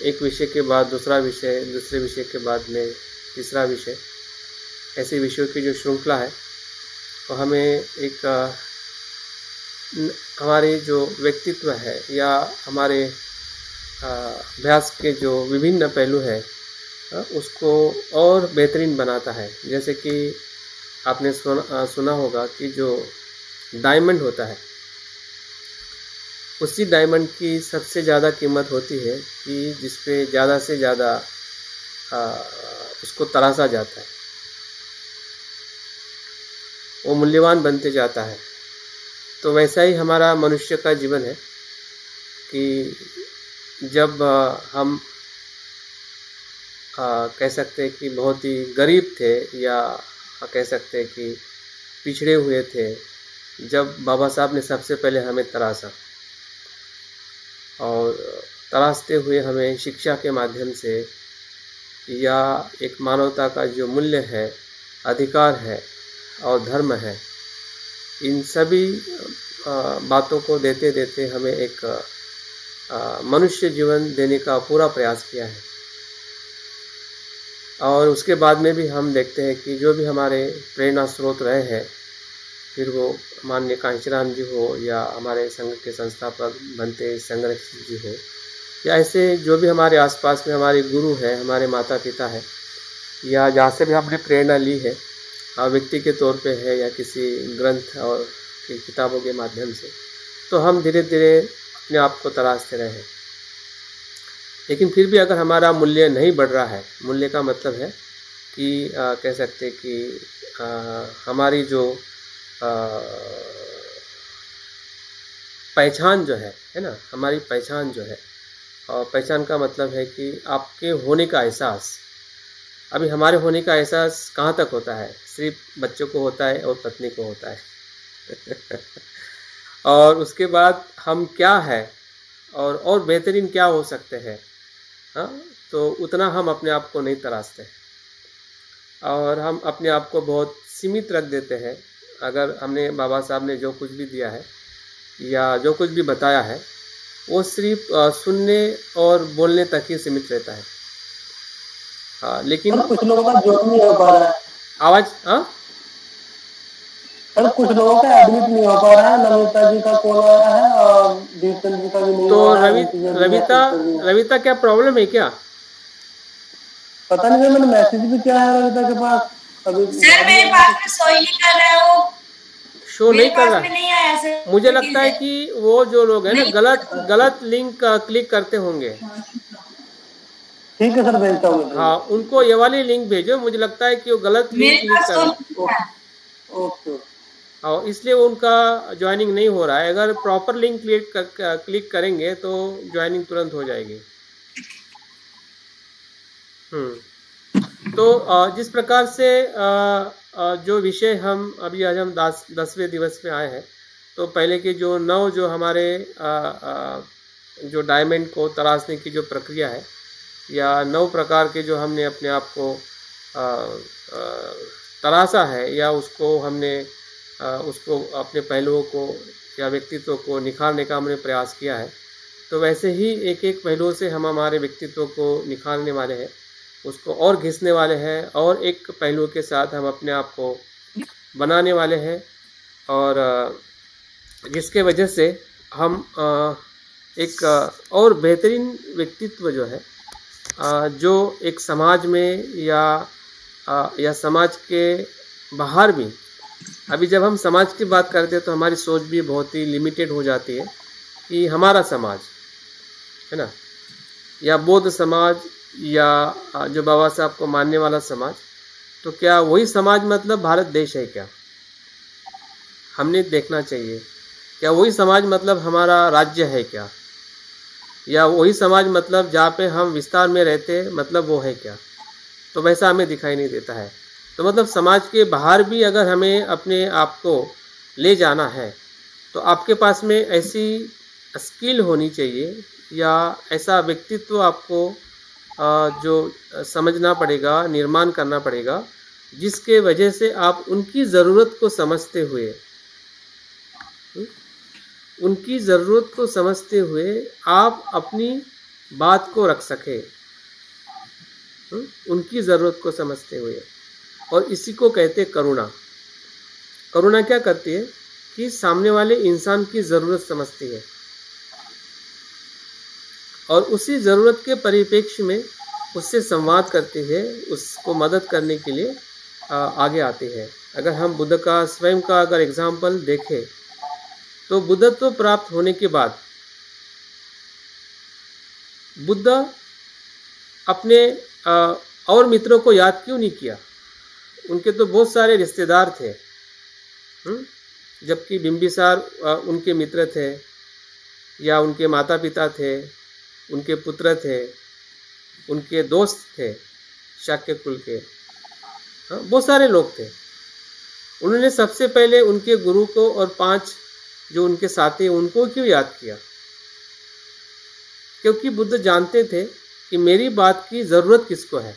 एक विषय के बाद दूसरा विषय, दूसरे विषय के बाद में तीसरा विषय, ऐसे विषयों की जो श्रृंखला है वो हमें एक हमारे जो व्यक्तित्व है या हमारे अभ्यास के जो विभिन्न पहलू है उसको और बेहतरीन बनाता है। जैसे कि आपने सुना होगा कि जो डायमंड होता है, उसी डायमंड की सबसे ज़्यादा कीमत होती है कि जिस पे ज़्यादा से ज़्यादा उसको तराशा जाता है, वो मूल्यवान बनते जाता है। तो वैसा ही हमारा मनुष्य का जीवन है कि जब हम कह सकते हैं कि बहुत ही गरीब थे या कह सकते हैं कि पिछड़े हुए थे, जब बाबा साहब ने सबसे पहले हमें तराशा और तराशते हुए हमें शिक्षा के माध्यम से या एक मानवता का जो मूल्य है, अधिकार है और धर्म है, इन सभी बातों को देते देते हमें एक मनुष्य जीवन देने का पूरा प्रयास किया है। और उसके बाद में भी हम देखते हैं कि जो भी हमारे प्रेरणा स्रोत रहे हैं, फिर वो माननीय कांचीराम जी हो या हमारे संघ के संस्थापक बनते संरक्षक जी हो या ऐसे जो भी हमारे आसपास में हमारे गुरु हैं, हमारे माता पिता हैं, या जहाँ से भी हमने प्रेरणा ली है, व्यक्ति के तौर पे है या किसी ग्रंथ और किताबों के माध्यम से, तो हम धीरे धीरे अपने आप को तराशते रहे हैं। लेकिन फिर भी अगर हमारा मूल्य नहीं बढ़ रहा है, मूल्य का मतलब है कि कह सकते हैं कि हमारी जो पहचान जो है ना, हमारी पहचान जो है, और पहचान का मतलब है कि आपके होने का एहसास। अभी हमारे होने का एहसास कहाँ तक होता है? सिर्फ बच्चों को होता है और पत्नी को होता है और उसके बाद हम क्या है और बेहतरीन क्या हो सकते हैं, हाँ, तो उतना हम अपने आप को नहीं तराशते और हम अपने आप को बहुत सीमित रख देते हैं। अगर हमने बाबा साहब ने जो कुछ भी दिया है या जो कुछ भी बताया है, वो सिर्फ सुनने और बोलने तक ही सीमित रहता है। हाँ, लेकिन कुछ लोगों का जो नहीं हो पा रहा है आवाज़, हाँ सर, कुछ लोगों का एडमिट नहीं हो पा रहा है। नमिता जी का कॉल आ रहा है और दीपचंद जी का भी नहीं तो हो रहा है। रविता क्या प्रॉब्लम है क्या? पता नहीं सर, मैंने मैसेज भी किया है रविता के पास। अभी सर मेरे पास में शो ही नहीं कर रहा है, वो शो नहीं कर रहा में नहीं आया सर। मुझे लगता है कि वो जो लोग हैं ना गलत लिंक क्लिक करते होंगे। ठीक है सर, भेजता हूँ। हाँ, उनको ये वाली लिंक भेजो। मुझे लगता है कि वो गलत लिंक क्लिक कर रहे हैं। ओके। और इसलिए वो उनका ज्वाइनिंग नहीं हो रहा है। अगर प्रॉपर लिंक क्लिक करेंगे तो ज्वाइनिंग तुरंत हो जाएगी। तो जिस प्रकार से जो विषय हम अभी आज हम 10वें दिवस में आए हैं, तो पहले के जो 9 जो हमारे जो डायमंड को तराशने की जो प्रक्रिया है, या 9 प्रकार के जो हमने अपने आप को तराशा है, या उसको हमने उसको अपने पहलुओं को या व्यक्तित्व को निखारने का हमने प्रयास किया है, तो वैसे ही एक एक पहलुओं से हम हमारे व्यक्तित्व को निखारने वाले हैं, उसको और घिसने वाले हैं, और एक पहलू के साथ हम अपने आप को बनाने वाले हैं, और जिसके वजह से हम एक और बेहतरीन व्यक्तित्व जो है, जो एक समाज में या समाज के बाहर भी, अभी जब हम समाज की बात करते हैं तो हमारी सोच भी बहुत ही लिमिटेड हो जाती है कि हमारा समाज है ना, या बौद्ध समाज, या जो बाबा साहब को मानने वाला समाज, तो क्या वही समाज मतलब भारत देश है क्या? हमने देखना चाहिए, क्या वही समाज मतलब हमारा राज्य है क्या? या वही समाज मतलब जहाँ पे हम विस्तार में रहते मतलब वो है क्या? तो वैसा हमें दिखाई नहीं देता है। तो मतलब समाज के बाहर भी अगर हमें अपने आप को ले जाना है, तो आपके पास में ऐसी स्किल होनी चाहिए या ऐसा व्यक्तित्व आपको जो समझना पड़ेगा, निर्माण करना पड़ेगा, जिसके वजह से आप उनकी ज़रूरत को समझते हुए आप अपनी बात को रख सके, उनकी ज़रूरत को समझते हुए। और इसी को कहते करुणा। करुणा क्या करती है कि सामने वाले इंसान की ज़रूरत समझती है और उसी ज़रूरत के परिप्रेक्ष्य में उससे संवाद करती है, उसको मदद करने के लिए आगे आती है। अगर हम बुद्ध का स्वयं का अगर एग्जाम्पल देखें तो बुद्धत्व प्राप्त होने के बाद बुद्ध अपने और मित्रों को याद क्यों नहीं किया? उनके तो बहुत सारे रिश्तेदार थे, जबकि बिंबिसार उनके मित्र थे या उनके माता पिता थे, उनके पुत्र थे, उनके दोस्त थे, शाक्य कुल के बहुत सारे लोग थे। उन्होंने सबसे पहले उनके गुरु को और 5 जो उनके साथी उनको क्यों याद किया? क्योंकि बुद्ध जानते थे कि मेरी बात की ज़रूरत किसको है।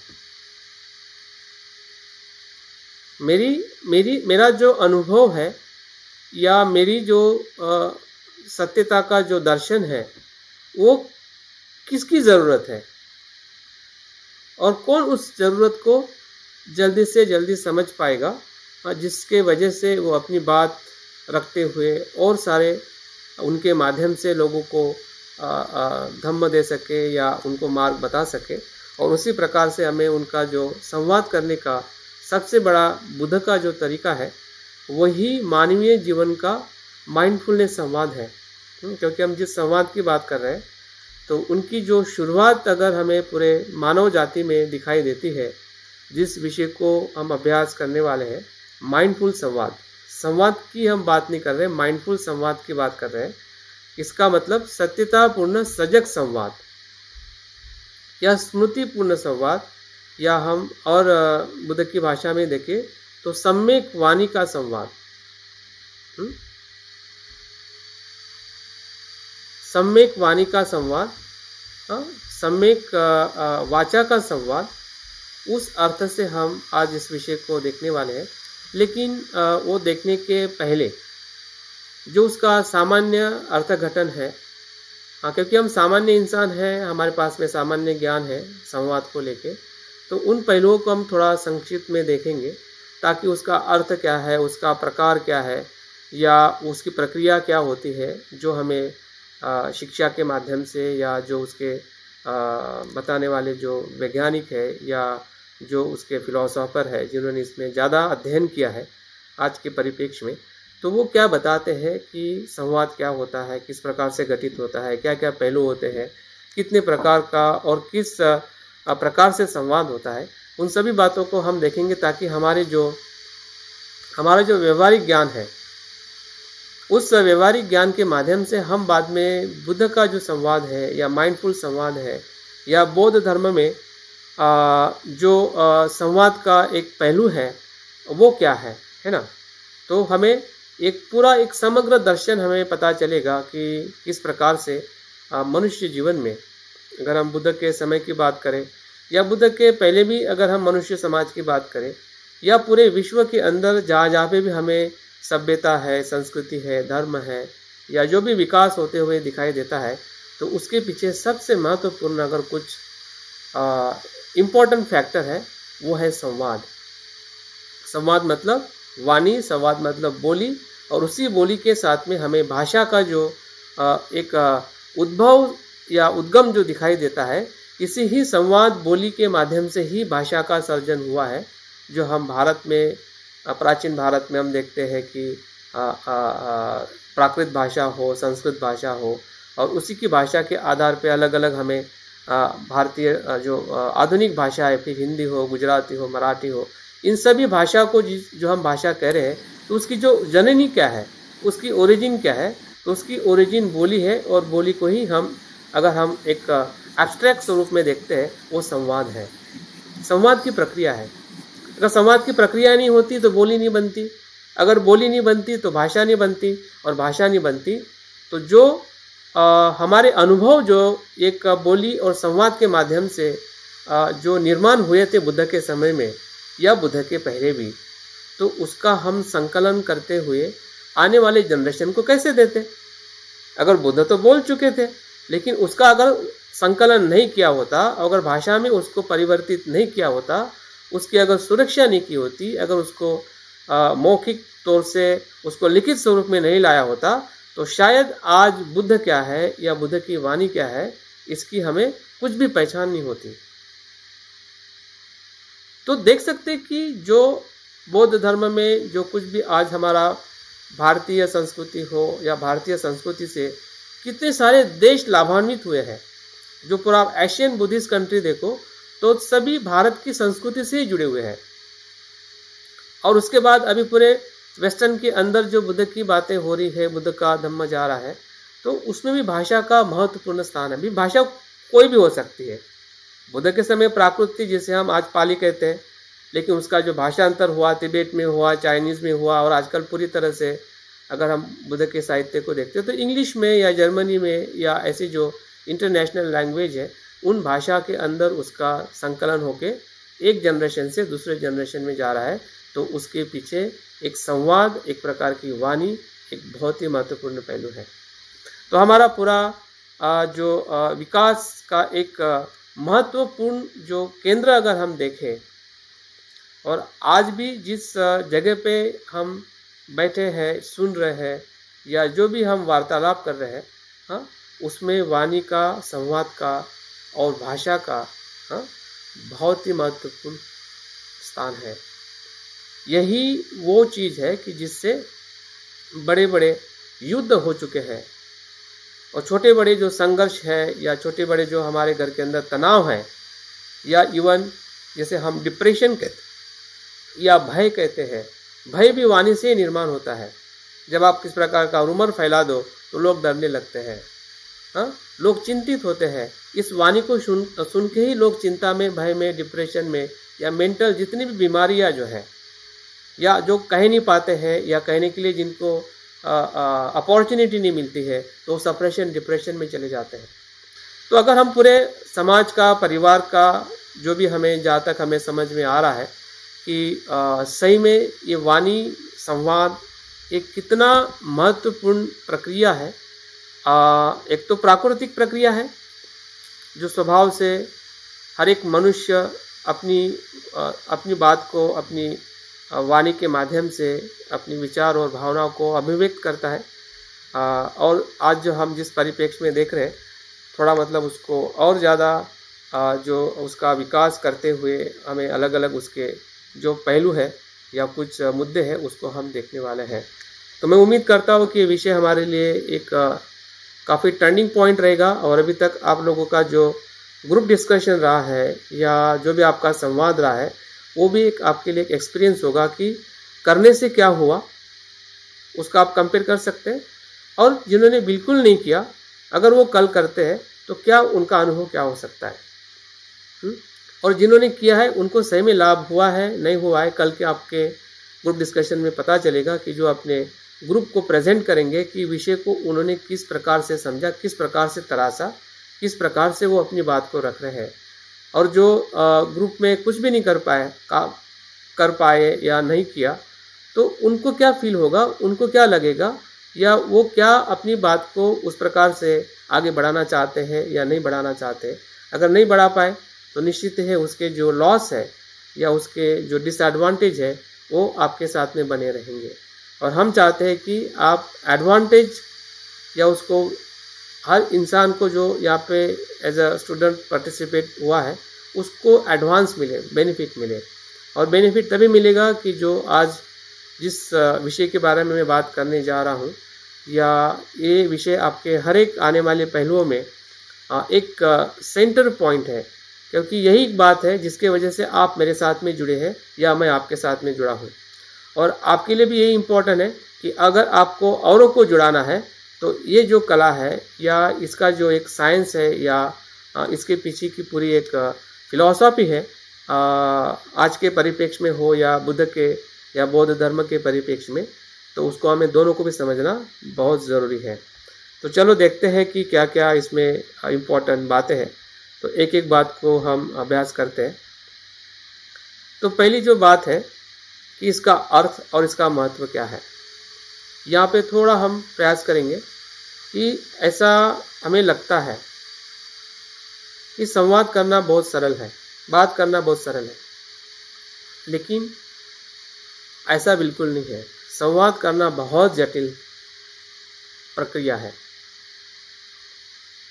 मेरा जो अनुभव है या मेरी जो सत्यता का जो दर्शन है वो किसकी ज़रूरत है और कौन उस ज़रूरत को जल्दी से जल्दी समझ पाएगा, जिसके वजह से वो अपनी बात रखते हुए और सारे उनके माध्यम से लोगों को धम्म दे सके या उनको मार्ग बता सके। और उसी प्रकार से हमें उनका जो संवाद करने का सबसे बड़ा बुद्ध का जो तरीका है वही मानवीय जीवन का माइंडफुलनेस संवाद है। क्योंकि हम जिस संवाद की बात कर रहे हैं तो उनकी जो शुरुआत अगर हमें पूरे मानव जाति में दिखाई देती है, जिस विषय को हम अभ्यास करने वाले हैं, माइंडफुल संवाद की हम बात नहीं कर रहे, माइंडफुल संवाद की बात कर रहे हैं। इसका मतलब सत्यतापूर्ण सजग संवाद या स्मृतिपूर्ण संवाद, या हम और बुद्ध की भाषा में देखें तो सम्यक वाणी का संवाद। सम्यक वाणी का संवाद, सम्यक वाचा का संवाद, उस अर्थ से हम आज इस विषय को देखने वाले हैं। लेकिन वो देखने के पहले जो उसका सामान्य अर्थघटन है, क्योंकि हम सामान्य इंसान हैं, हमारे पास में सामान्य ज्ञान है संवाद को लेके, तो उन पहलुओं को हम थोड़ा संक्षिप्त में देखेंगे ताकि उसका अर्थ क्या है, उसका प्रकार क्या है या उसकी प्रक्रिया क्या होती है, जो हमें शिक्षा के माध्यम से या जो उसके बताने वाले जो वैज्ञानिक है या जो उसके फिलोसोफर है जिन्होंने इसमें ज़्यादा अध्ययन किया है आज के परिप्रेक्ष्य में, तो वो क्या बताते हैं कि संवाद क्या होता है, किस प्रकार से घटित होता है, क्या क्या पहलू होते हैं, कितने प्रकार का और किस प्रकार से संवाद होता है। उन सभी बातों को हम देखेंगे ताकि हमारा जो व्यवहारिक ज्ञान है, उस व्यवहारिक ज्ञान के माध्यम से हम बाद में बुद्ध का जो संवाद है या माइंडफुल संवाद है या बौद्ध धर्म में जो संवाद का एक पहलू है वो क्या है ना। तो हमें एक समग्र दर्शन हमें पता चलेगा कि किस प्रकार से मनुष्य जीवन में, अगर हम बुद्ध के समय की बात करें या बुद्ध के पहले भी अगर हम मनुष्य समाज की बात करें या पूरे विश्व के अंदर जहाँ पे भी हमें सभ्यता है, संस्कृति है, धर्म है या जो भी विकास होते हुए दिखाई देता है, तो उसके पीछे सबसे महत्वपूर्ण अगर कुछ इम्पोर्टेंट फैक्टर है वो है संवाद। संवाद मतलब वाणी, संवाद मतलब बोली, और उसी बोली के साथ में हमें भाषा का जो एक उद्भव या उद्गम जो दिखाई देता है, इसी ही संवाद बोली के माध्यम से ही भाषा का सर्जन हुआ है। जो हम भारत में, प्राचीन भारत में हम देखते हैं कि प्राकृत भाषा हो, संस्कृत भाषा हो, और उसी की भाषा के आधार पे अलग अलग हमें भारतीय जो आधुनिक भाषा है, फिर हिंदी हो, गुजराती हो, मराठी हो, इन सभी भाषा को जो हम भाषा कह रहे हैं, तो उसकी जो जननी क्या है, उसकी ओरिजिन क्या है, तो उसकी ओरिजिन बोली है। और बोली को ही अगर हम एक एब्स्ट्रैक्ट स्वरूप में देखते हैं, वो संवाद है, संवाद की प्रक्रिया है। अगर संवाद की प्रक्रिया नहीं होती तो बोली नहीं बनती, अगर बोली नहीं बनती तो भाषा नहीं बनती, और भाषा नहीं बनती तो जो हमारे अनुभव जो एक बोली और संवाद के माध्यम से जो निर्माण हुए थे बुद्ध के समय में या बुद्ध के पहले भी, तो उसका हम संकलन करते हुए आने वाले जनरेशन को कैसे देते। अगर बुद्ध तो बोल चुके थे, लेकिन उसका अगर संकलन नहीं किया होता, अगर भाषा में उसको परिवर्तित नहीं किया होता, उसकी अगर सुरक्षा नहीं की होती, अगर उसको मौखिक तौर से उसको लिखित स्वरूप में नहीं लाया होता, तो शायद आज बुद्ध क्या है या बुद्ध की वाणी क्या है, इसकी हमें कुछ भी पहचान नहीं होती। तो देख सकते कि जो बौद्ध धर्म में जो कुछ भी आज हमारा भारतीय संस्कृति हो या भारतीय संस्कृति से कितने सारे देश लाभान्वित हुए हैं। जो पूरा एशियन बुद्धिस्ट कंट्री देखो तो सभी भारत की संस्कृति से ही जुड़े हुए हैं। और उसके बाद अभी पूरे वेस्टर्न के अंदर जो बुद्ध की बातें हो रही है, बुद्ध का धम्म जा रहा है, तो उसमें भी भाषा का महत्वपूर्ण स्थान है। भी भाषा कोई भी हो सकती है। बुद्ध के समय प्राकृत जिसे हम आज पाली कहते हैं, लेकिन उसका जो भाषांतर हुआ, तिब्बत में हुआ, चाइनीज़ में हुआ, और आजकल पूरी तरह से अगर हम बुद्ध के साहित्य को देखते हैं तो इंग्लिश में या जर्मनी में या ऐसी जो इंटरनेशनल लैंग्वेज है, उन भाषा के अंदर उसका संकलन होके एक जनरेशन से दूसरे जनरेशन में जा रहा है। तो उसके पीछे एक संवाद, एक प्रकार की वाणी, एक बहुत ही महत्वपूर्ण पहलू है। तो हमारा पूरा जो विकास का एक महत्वपूर्ण जो केंद्र अगर हम देखें, और आज भी जिस जगह पे हम बैठे हैं, सुन रहे हैं, या जो भी हम वार्तालाप कर रहे हैं, हाँ, उसमें वाणी का, संवाद का और भाषा का बहुत ही महत्वपूर्ण स्थान है। यही वो चीज़ है कि जिससे बड़े बड़े युद्ध हो चुके हैं, और छोटे बड़े जो संघर्ष है या छोटे बड़े जो हमारे घर के अंदर तनाव है, या इवन जैसे हम डिप्रेशन कहते या भय कहते हैं, भय भी वाणी से निर्माण होता है। जब आप किस प्रकार का रूमर फैला दो तो लोग डरने लगते हैं, हाँ, लोग चिंतित होते हैं। इस वाणी को सुन के ही लोग चिंता में, भय में, डिप्रेशन में, या मेंटल जितनी भी बीमारियां जो है, या जो कह नहीं पाते हैं या कहने के लिए जिनको अपॉर्चुनिटी नहीं मिलती है, तो सप्रेशन, डिप्रेशन में चले जाते हैं। तो अगर हम पूरे समाज का, परिवार का, जो भी हमें जहाँ तक हमें समझ में आ रहा है कि सही में ये वाणी, संवाद एक कितना महत्वपूर्ण प्रक्रिया है। एक तो प्राकृतिक प्रक्रिया है जो स्वभाव से हर एक मनुष्य अपनी बात को अपनी वाणी के माध्यम से अपनी विचार और भावनाओं को अभिव्यक्त करता है। और आज जो हम जिस परिप्रेक्ष्य में देख रहे हैं, थोड़ा मतलब उसको और ज़्यादा जो उसका विकास करते हुए हमें अलग अलग उसके जो पहलू है या कुछ मुद्दे हैं उसको हम देखने वाले हैं। तो मैं उम्मीद करता हूँ कि ये विषय हमारे लिए एक काफ़ी टर्निंग पॉइंट रहेगा। और अभी तक आप लोगों का जो ग्रुप डिस्कशन रहा है या जो भी आपका संवाद रहा है, वो भी एक आपके लिए एक एक्सपीरियंस होगा कि करने से क्या हुआ, उसका आप कंपेयर कर सकते हैं। और जिन्होंने बिल्कुल नहीं किया, अगर वो कल करते हैं तो क्या उनका अनुभव क्या हो सकता है। और जिन्होंने किया है उनको सही में लाभ हुआ है, नहीं हुआ है, कल के आपके ग्रुप डिस्कशन में पता चलेगा कि जो अपने ग्रुप को प्रेजेंट करेंगे कि विषय को उन्होंने किस प्रकार से समझा, किस प्रकार से तराशा, किस प्रकार से वो अपनी बात को रख रहे हैं। और जो ग्रुप में कुछ भी नहीं कर पाए या नहीं किया, तो उनको क्या फील होगा, उनको क्या लगेगा, या वो क्या अपनी बात को उस प्रकार से आगे बढ़ाना चाहते हैं या नहीं बढ़ाना चाहते। अगर नहीं बढ़ा पाए तो निश्चित है उसके जो लॉस है या उसके जो डिसएडवांटेज है वो आपके साथ में बने रहेंगे। और हम चाहते हैं कि आप एडवांटेज या उसको हर इंसान को जो यहाँ पे एज अ स्टूडेंट पार्टिसिपेट हुआ है उसको एडवांस मिले, बेनिफिट मिले। और बेनिफिट तभी मिलेगा कि जो आज जिस विषय के बारे में मैं बात करने जा रहा हूँ, या ये विषय आपके हर एक आने वाले पहलुओं में एक सेंटर पॉइंट है, क्योंकि यही एक बात है जिसके वजह से आप मेरे साथ में जुड़े हैं या मैं आपके साथ में जुड़ा हूँ। और आपके लिए भी यही इम्पोर्टेंट है कि अगर आपको औरों को जुड़ाना है तो ये जो कला है या इसका जो एक साइंस है या इसके पीछे की पूरी एक फिलॉसफी है, आज के परिप्रेक्ष्य में हो या बुद्ध के या बौद्ध धर्म के परिप्रेक्ष्य में, तो उसको हमें दोनों को भी समझना बहुत ज़रूरी है। तो चलो देखते हैं कि क्या क्या इसमें इम्पोर्टेंट बातें हैं। तो एक एक बात को हम अभ्यास करते हैं। तो पहली जो बात है कि इसका अर्थ और इसका महत्व क्या है, यहाँ पे थोड़ा हम प्रयास करेंगे कि ऐसा हमें लगता है कि संवाद करना बहुत सरल है, बात करना बहुत सरल है, लेकिन ऐसा बिल्कुल नहीं है। संवाद करना बहुत जटिल प्रक्रिया है।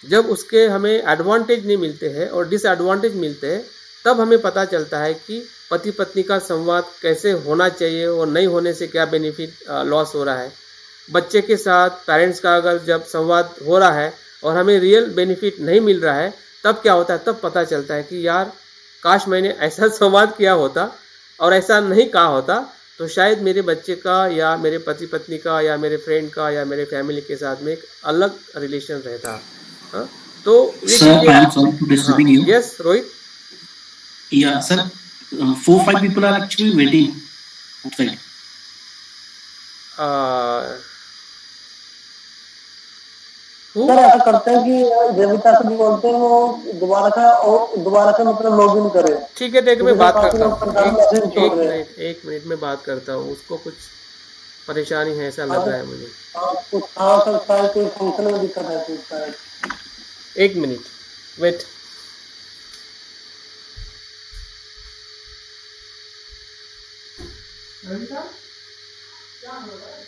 जब उसके हमें एडवांटेज नहीं मिलते हैं और डिसएडवांटेज मिलते हैं, तब हमें पता चलता है कि पति पत्नी का संवाद कैसे होना चाहिए और नहीं होने से क्या बेनिफिट लॉस हो रहा है। बच्चे के साथ पेरेंट्स का अगर जब संवाद हो रहा है और हमें रियल बेनिफिट नहीं मिल रहा है, तब क्या होता है, तब पता चलता है कि यार काश मैंने ऐसा संवाद किया होता और ऐसा नहीं कहा होता, तो शायद मेरे बच्चे का या मेरे पति पत्नी का या मेरे फ्रेंड का या मेरे फैमिली के साथ में एक अलग रिलेशन रहता। हाँ, तो ये Sir, चीजें। I am sorry to disturbing you. Yes Rohit. Yeah, sir. 4-5 people are actually waiting outside. Sir ऐसा करते हैं कि देविता से बोलते हैं वो दोबारा से मतलब लॉग इन करे। ठीक है, देख मैं बात करता हूँ, एक मिनट एक मिनट में बात करता हूँ। उसको कुछ परेशानी है ऐसा लग रहा है मुझे। कोई फंक्शन में दिक्कत है कुछ। एक मिनट वेट। क्या हो रहा है?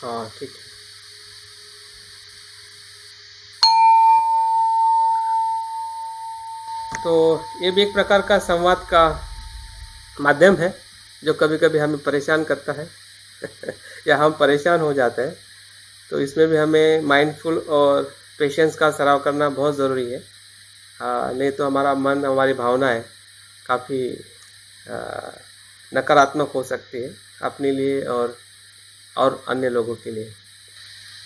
हाँ ठीक है। तो ये भी एक प्रकार का संवाद का माध्यम है जो कभी कभी हमें परेशान करता है या हम परेशान हो जाते हैं। तो इसमें भी हमें माइंडफुल और पेशेंस का सराव करना बहुत ज़रूरी है। नहीं तो हमारा मन, हमारी भावनाएं काफ़ी नकारात्मक हो सकती है अपने लिए और अन्य लोगों के लिए।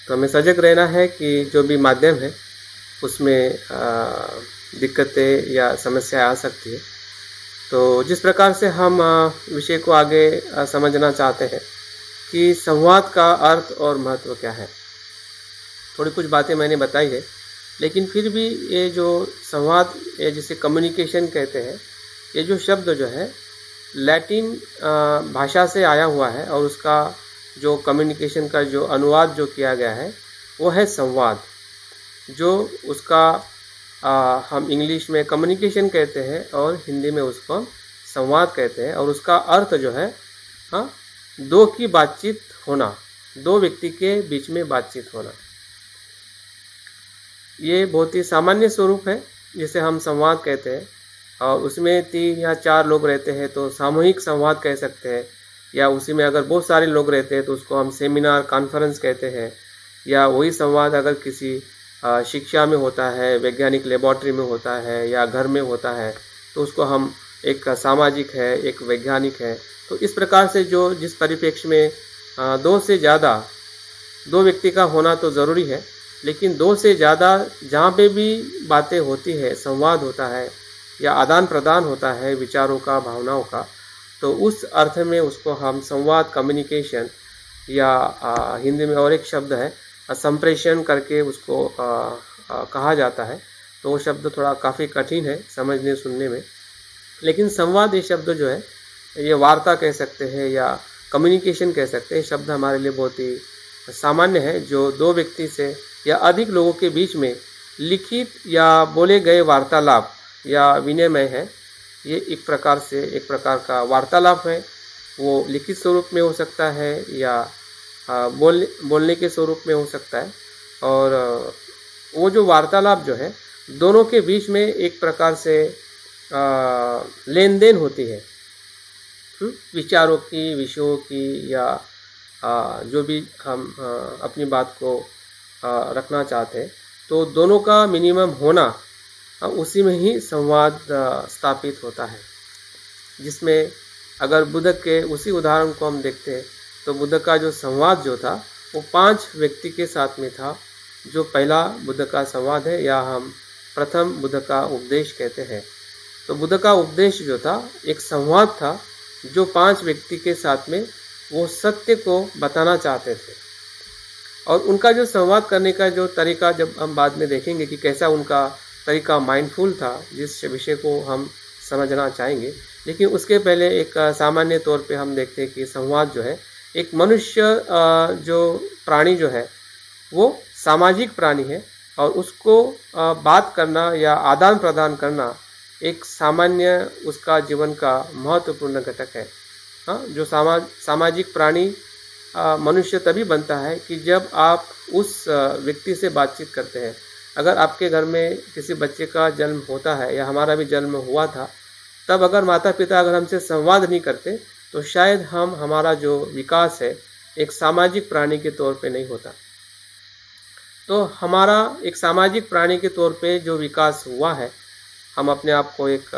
तो हमें सजग रहना है कि जो भी माध्यम है उसमें दिक्कतें या समस्याएं आ सकती है। तो जिस प्रकार से हम विषय को आगे समझना चाहते हैं कि संवाद का अर्थ और महत्व क्या है, थोड़ी कुछ बातें मैंने बताई है, लेकिन फिर भी ये जो संवाद, ये जिसे कम्युनिकेशन कहते हैं, ये जो शब्द जो है लैटिन भाषा से आया हुआ है और उसका जो कम्युनिकेशन का जो अनुवाद जो किया गया है वो है संवाद। जो उसका हम इंग्लिश में कम्युनिकेशन कहते हैं और हिंदी में उसको हम संवाद कहते हैं। और उसका अर्थ जो है दो की बातचीत होना, दो व्यक्ति के बीच में बातचीत होना। ये बहुत ही सामान्य स्वरूप है जिसे हम संवाद कहते हैं। और उसमें 3 या 4 लोग रहते हैं तो सामूहिक संवाद कह सकते हैं, या उसी में अगर बहुत सारे लोग रहते हैं तो उसको हम सेमिनार, कॉन्फ्रेंस कहते हैं। या वही संवाद अगर किसी शिक्षा में होता है, वैज्ञानिक लेबोरेटरी में होता है या घर में होता है तो उसको हम एक सामाजिक है, एक वैज्ञानिक है। तो इस प्रकार से जो जिस परिप्रेक्ष्य में 2 से ज़्यादा, 2 व्यक्ति का होना तो ज़रूरी है, लेकिन 2 से ज़्यादा जहाँ पे भी बातें होती है, संवाद होता है या आदान प्रदान होता है विचारों का, भावनाओं का, तो उस अर्थ में उसको हम संवाद, कम्युनिकेशन या हिंदी में और एक शब्द है संप्रेषण करके उसको कहा जाता है। तो वो शब्द थोड़ा काफ़ी कठिन है समझने सुनने में, लेकिन संवाद ये शब्द जो है ये वार्ता कह सकते हैं या कम्युनिकेशन कह सकते हैं। शब्द हमारे लिए बहुत ही सामान्य है जो 2 व्यक्ति से या अधिक लोगों के बीच में लिखित या बोले गए वार्तालाप या विनिमय है। ये एक प्रकार का वार्तालाप है। वो लिखित स्वरूप में हो सकता है या बोलने के स्वरूप में हो सकता है। और वो जो वार्तालाप जो है दोनों के बीच में एक प्रकार से लेन देन होती है विचारों की, विषयों की, या जो भी हम अपनी बात को रखना चाहते हैं। तो दोनों का मिनिमम होना, उसी में ही संवाद स्थापित होता है। जिसमें अगर बुद्ध के उसी उदाहरण को हम देखते हैं तो बुद्ध का जो संवाद जो था वो 5 व्यक्ति के साथ में था, जो पहला बुद्ध का संवाद है या हम प्रथम बुद्ध का उपदेश कहते हैं। तो बुद्ध का उपदेश जो था एक संवाद था जो 5 व्यक्ति के साथ में वो सत्य को बताना चाहते थे। और उनका जो संवाद करने का जो तरीका जब हम बाद में देखेंगे कि कैसा उनका तरीका माइंडफुल था, जिस विषय को हम समझना चाहेंगे। लेकिन उसके पहले एक सामान्य तौर पे हम देखते हैं कि संवाद जो है एक मनुष्य जो प्राणी जो है वो सामाजिक प्राणी है और उसको बात करना या आदान प्रदान करना एक सामान्य उसका जीवन का महत्वपूर्ण घटक है। जो सामाजिक प्राणी मनुष्य तभी बनता है कि जब आप उस व्यक्ति से बातचीत करते हैं। अगर आपके घर में किसी बच्चे का जन्म होता है या हमारा भी जन्म हुआ था, तब अगर माता पिता अगर हमसे संवाद नहीं करते तो शायद हमारा जो विकास है एक सामाजिक प्राणी के तौर पे नहीं होता। तो हमारा एक सामाजिक प्राणी के तौर पे जो विकास हुआ है, हम अपने आप को एक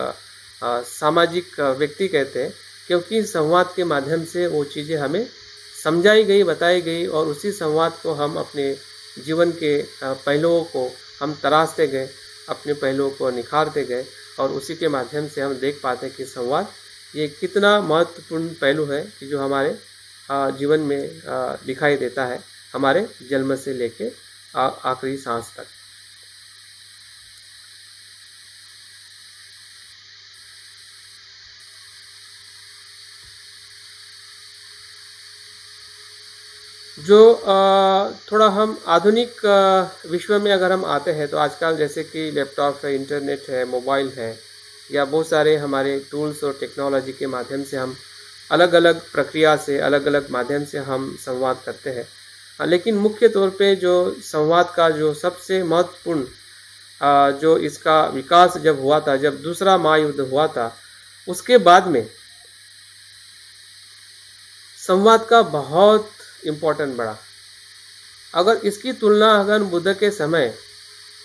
सामाजिक व्यक्ति कहते हैं, क्योंकि संवाद के माध्यम से वो चीज़ें हमें समझाई गई, बताई गई और उसी संवाद को हम अपने जीवन के पहलुओं को हम तराशते गए, अपने पहलुओं को निखारते गए और उसी के माध्यम से हम देख पाते हैं कि संवाद ये कितना महत्वपूर्ण पहलू है कि जो हमारे जीवन में दिखाई देता है, हमारे जन्म से लेके आखिरी सांस तक। जो थोड़ा हम आधुनिक विश्व में अगर हम आते हैं तो आजकल जैसे कि लैपटॉप है, इंटरनेट है, मोबाइल है या बहुत सारे हमारे टूल्स और टेक्नोलॉजी के माध्यम से हम अलग अलग प्रक्रिया से, अलग अलग माध्यम से हम संवाद करते हैं। लेकिन मुख्य तौर पे जो संवाद का जो सबसे महत्वपूर्ण जो इसका विकास जब हुआ था, जब दूसरा महायुद्ध हुआ था, उसके बाद में संवाद का बहुत इम्पोर्टेंट बढ़ा। अगर इसकी तुलना अगर बुद्ध के समय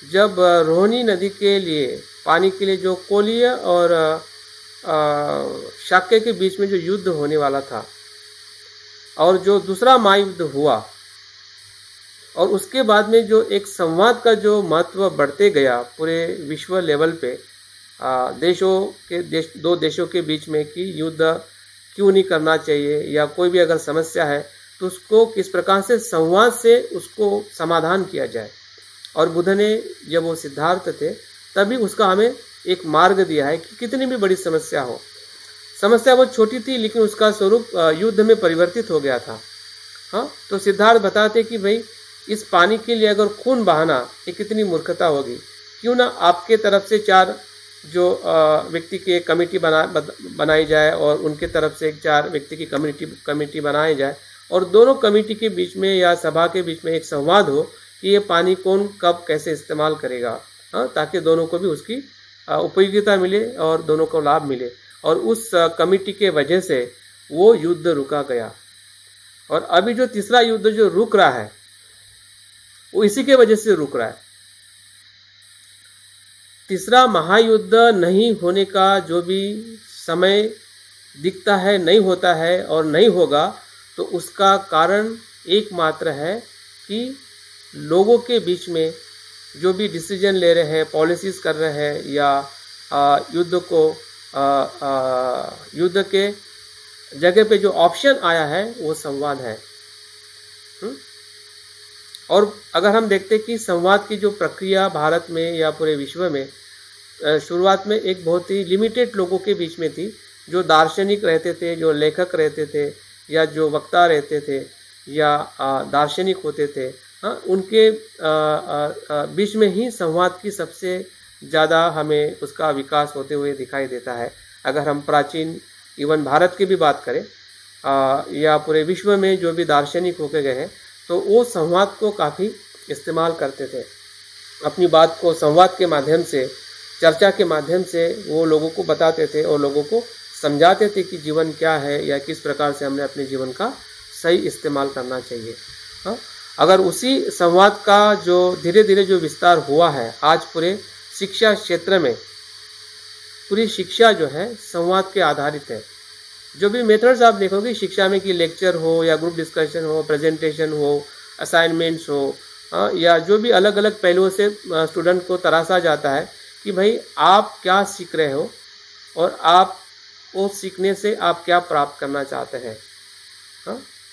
जब रोहिणी नदी के लिए पानी के लिए जो कोलीय और शाक्य के बीच में जो युद्ध होने वाला था और जो दूसरा महायुद्ध हुआ और उसके बाद में जो एक संवाद का जो महत्व बढ़ते गया पूरे विश्व लेवल पे, दो देशों के बीच में कि युद्ध क्यों नहीं करना चाहिए या कोई भी अगर समस्या है तो उसको किस प्रकार से संवाद से उसको समाधान किया जाए। और बुद्ध ने जब वो सिद्धार्थ थे तभी उसका हमें एक मार्ग दिया है कि कितनी भी बड़ी समस्या हो, समस्या वो छोटी थी लेकिन उसका स्वरूप युद्ध में परिवर्तित हो गया था। हाँ, तो सिद्धार्थ बताते कि भाई इस पानी के लिए अगर खून बहाना ये कितनी मूर्खता होगी, क्यों ना आपके तरफ से 4 जो व्यक्ति की एक कमेटी बनाई जाए और उनके तरफ से 4 व्यक्ति की कमेटी बनाई जाए और दोनों कमेटी के बीच में या सभा के बीच में एक संवाद हो कि ये पानी कौन कब कैसे इस्तेमाल करेगा, हाँ, ताकि दोनों को भी उसकी उपयोगिता मिले और दोनों को लाभ मिले। और उस कमेटी के वजह से वो युद्ध रुका गया। और अभी जो तीसरा युद्ध जो रुक रहा है वो इसी के वजह से रुक रहा है। तीसरा महायुद्ध नहीं होने का जो भी समय दिखता है, नहीं होता है और नहीं होगा, तो उसका कारण एकमात्र है कि लोगों के बीच में जो भी डिसीजन ले रहे हैं, पॉलिसीज़ कर रहे हैं या युद्ध के जगह पे जो ऑप्शन आया है वो संवाद है। और अगर हम देखते कि संवाद की जो प्रक्रिया भारत में या पूरे विश्व में शुरुआत में एक बहुत ही लिमिटेड लोगों के बीच में थी, जो दार्शनिक रहते थे, जो लेखक रहते थे या जो वक्ता रहते थे या दार्शनिक होते थे, हाँ, उनके बीच में ही संवाद की सबसे ज़्यादा हमें उसका विकास होते हुए दिखाई देता है। अगर हम प्राचीन इवन भारत की भी बात करें या पूरे विश्व में जो भी दार्शनिक होके गए हैं, तो वो संवाद को काफ़ी इस्तेमाल करते थे। अपनी बात को संवाद के माध्यम से, चर्चा के माध्यम से वो लोगों को बताते थे और लोगों को समझाते थे कि जीवन क्या है या किस प्रकार से हमने अपने जीवन का सही इस्तेमाल करना चाहिए। हाँ, अगर उसी संवाद का जो धीरे धीरे जो विस्तार हुआ है, आज पूरे शिक्षा क्षेत्र में पूरी शिक्षा जो है संवाद के आधारित है। जो भी मेथड्स आप देखोगे शिक्षा में कि लेक्चर हो या ग्रुप डिस्कशन हो, प्रेजेंटेशन हो, असाइनमेंट्स हो, या जो भी अलग अलग पहलुओं से स्टूडेंट को तराशा जाता है कि भाई आप क्या सीख रहे हो और आप वो सीखने से आप क्या प्राप्त करना चाहते हैं।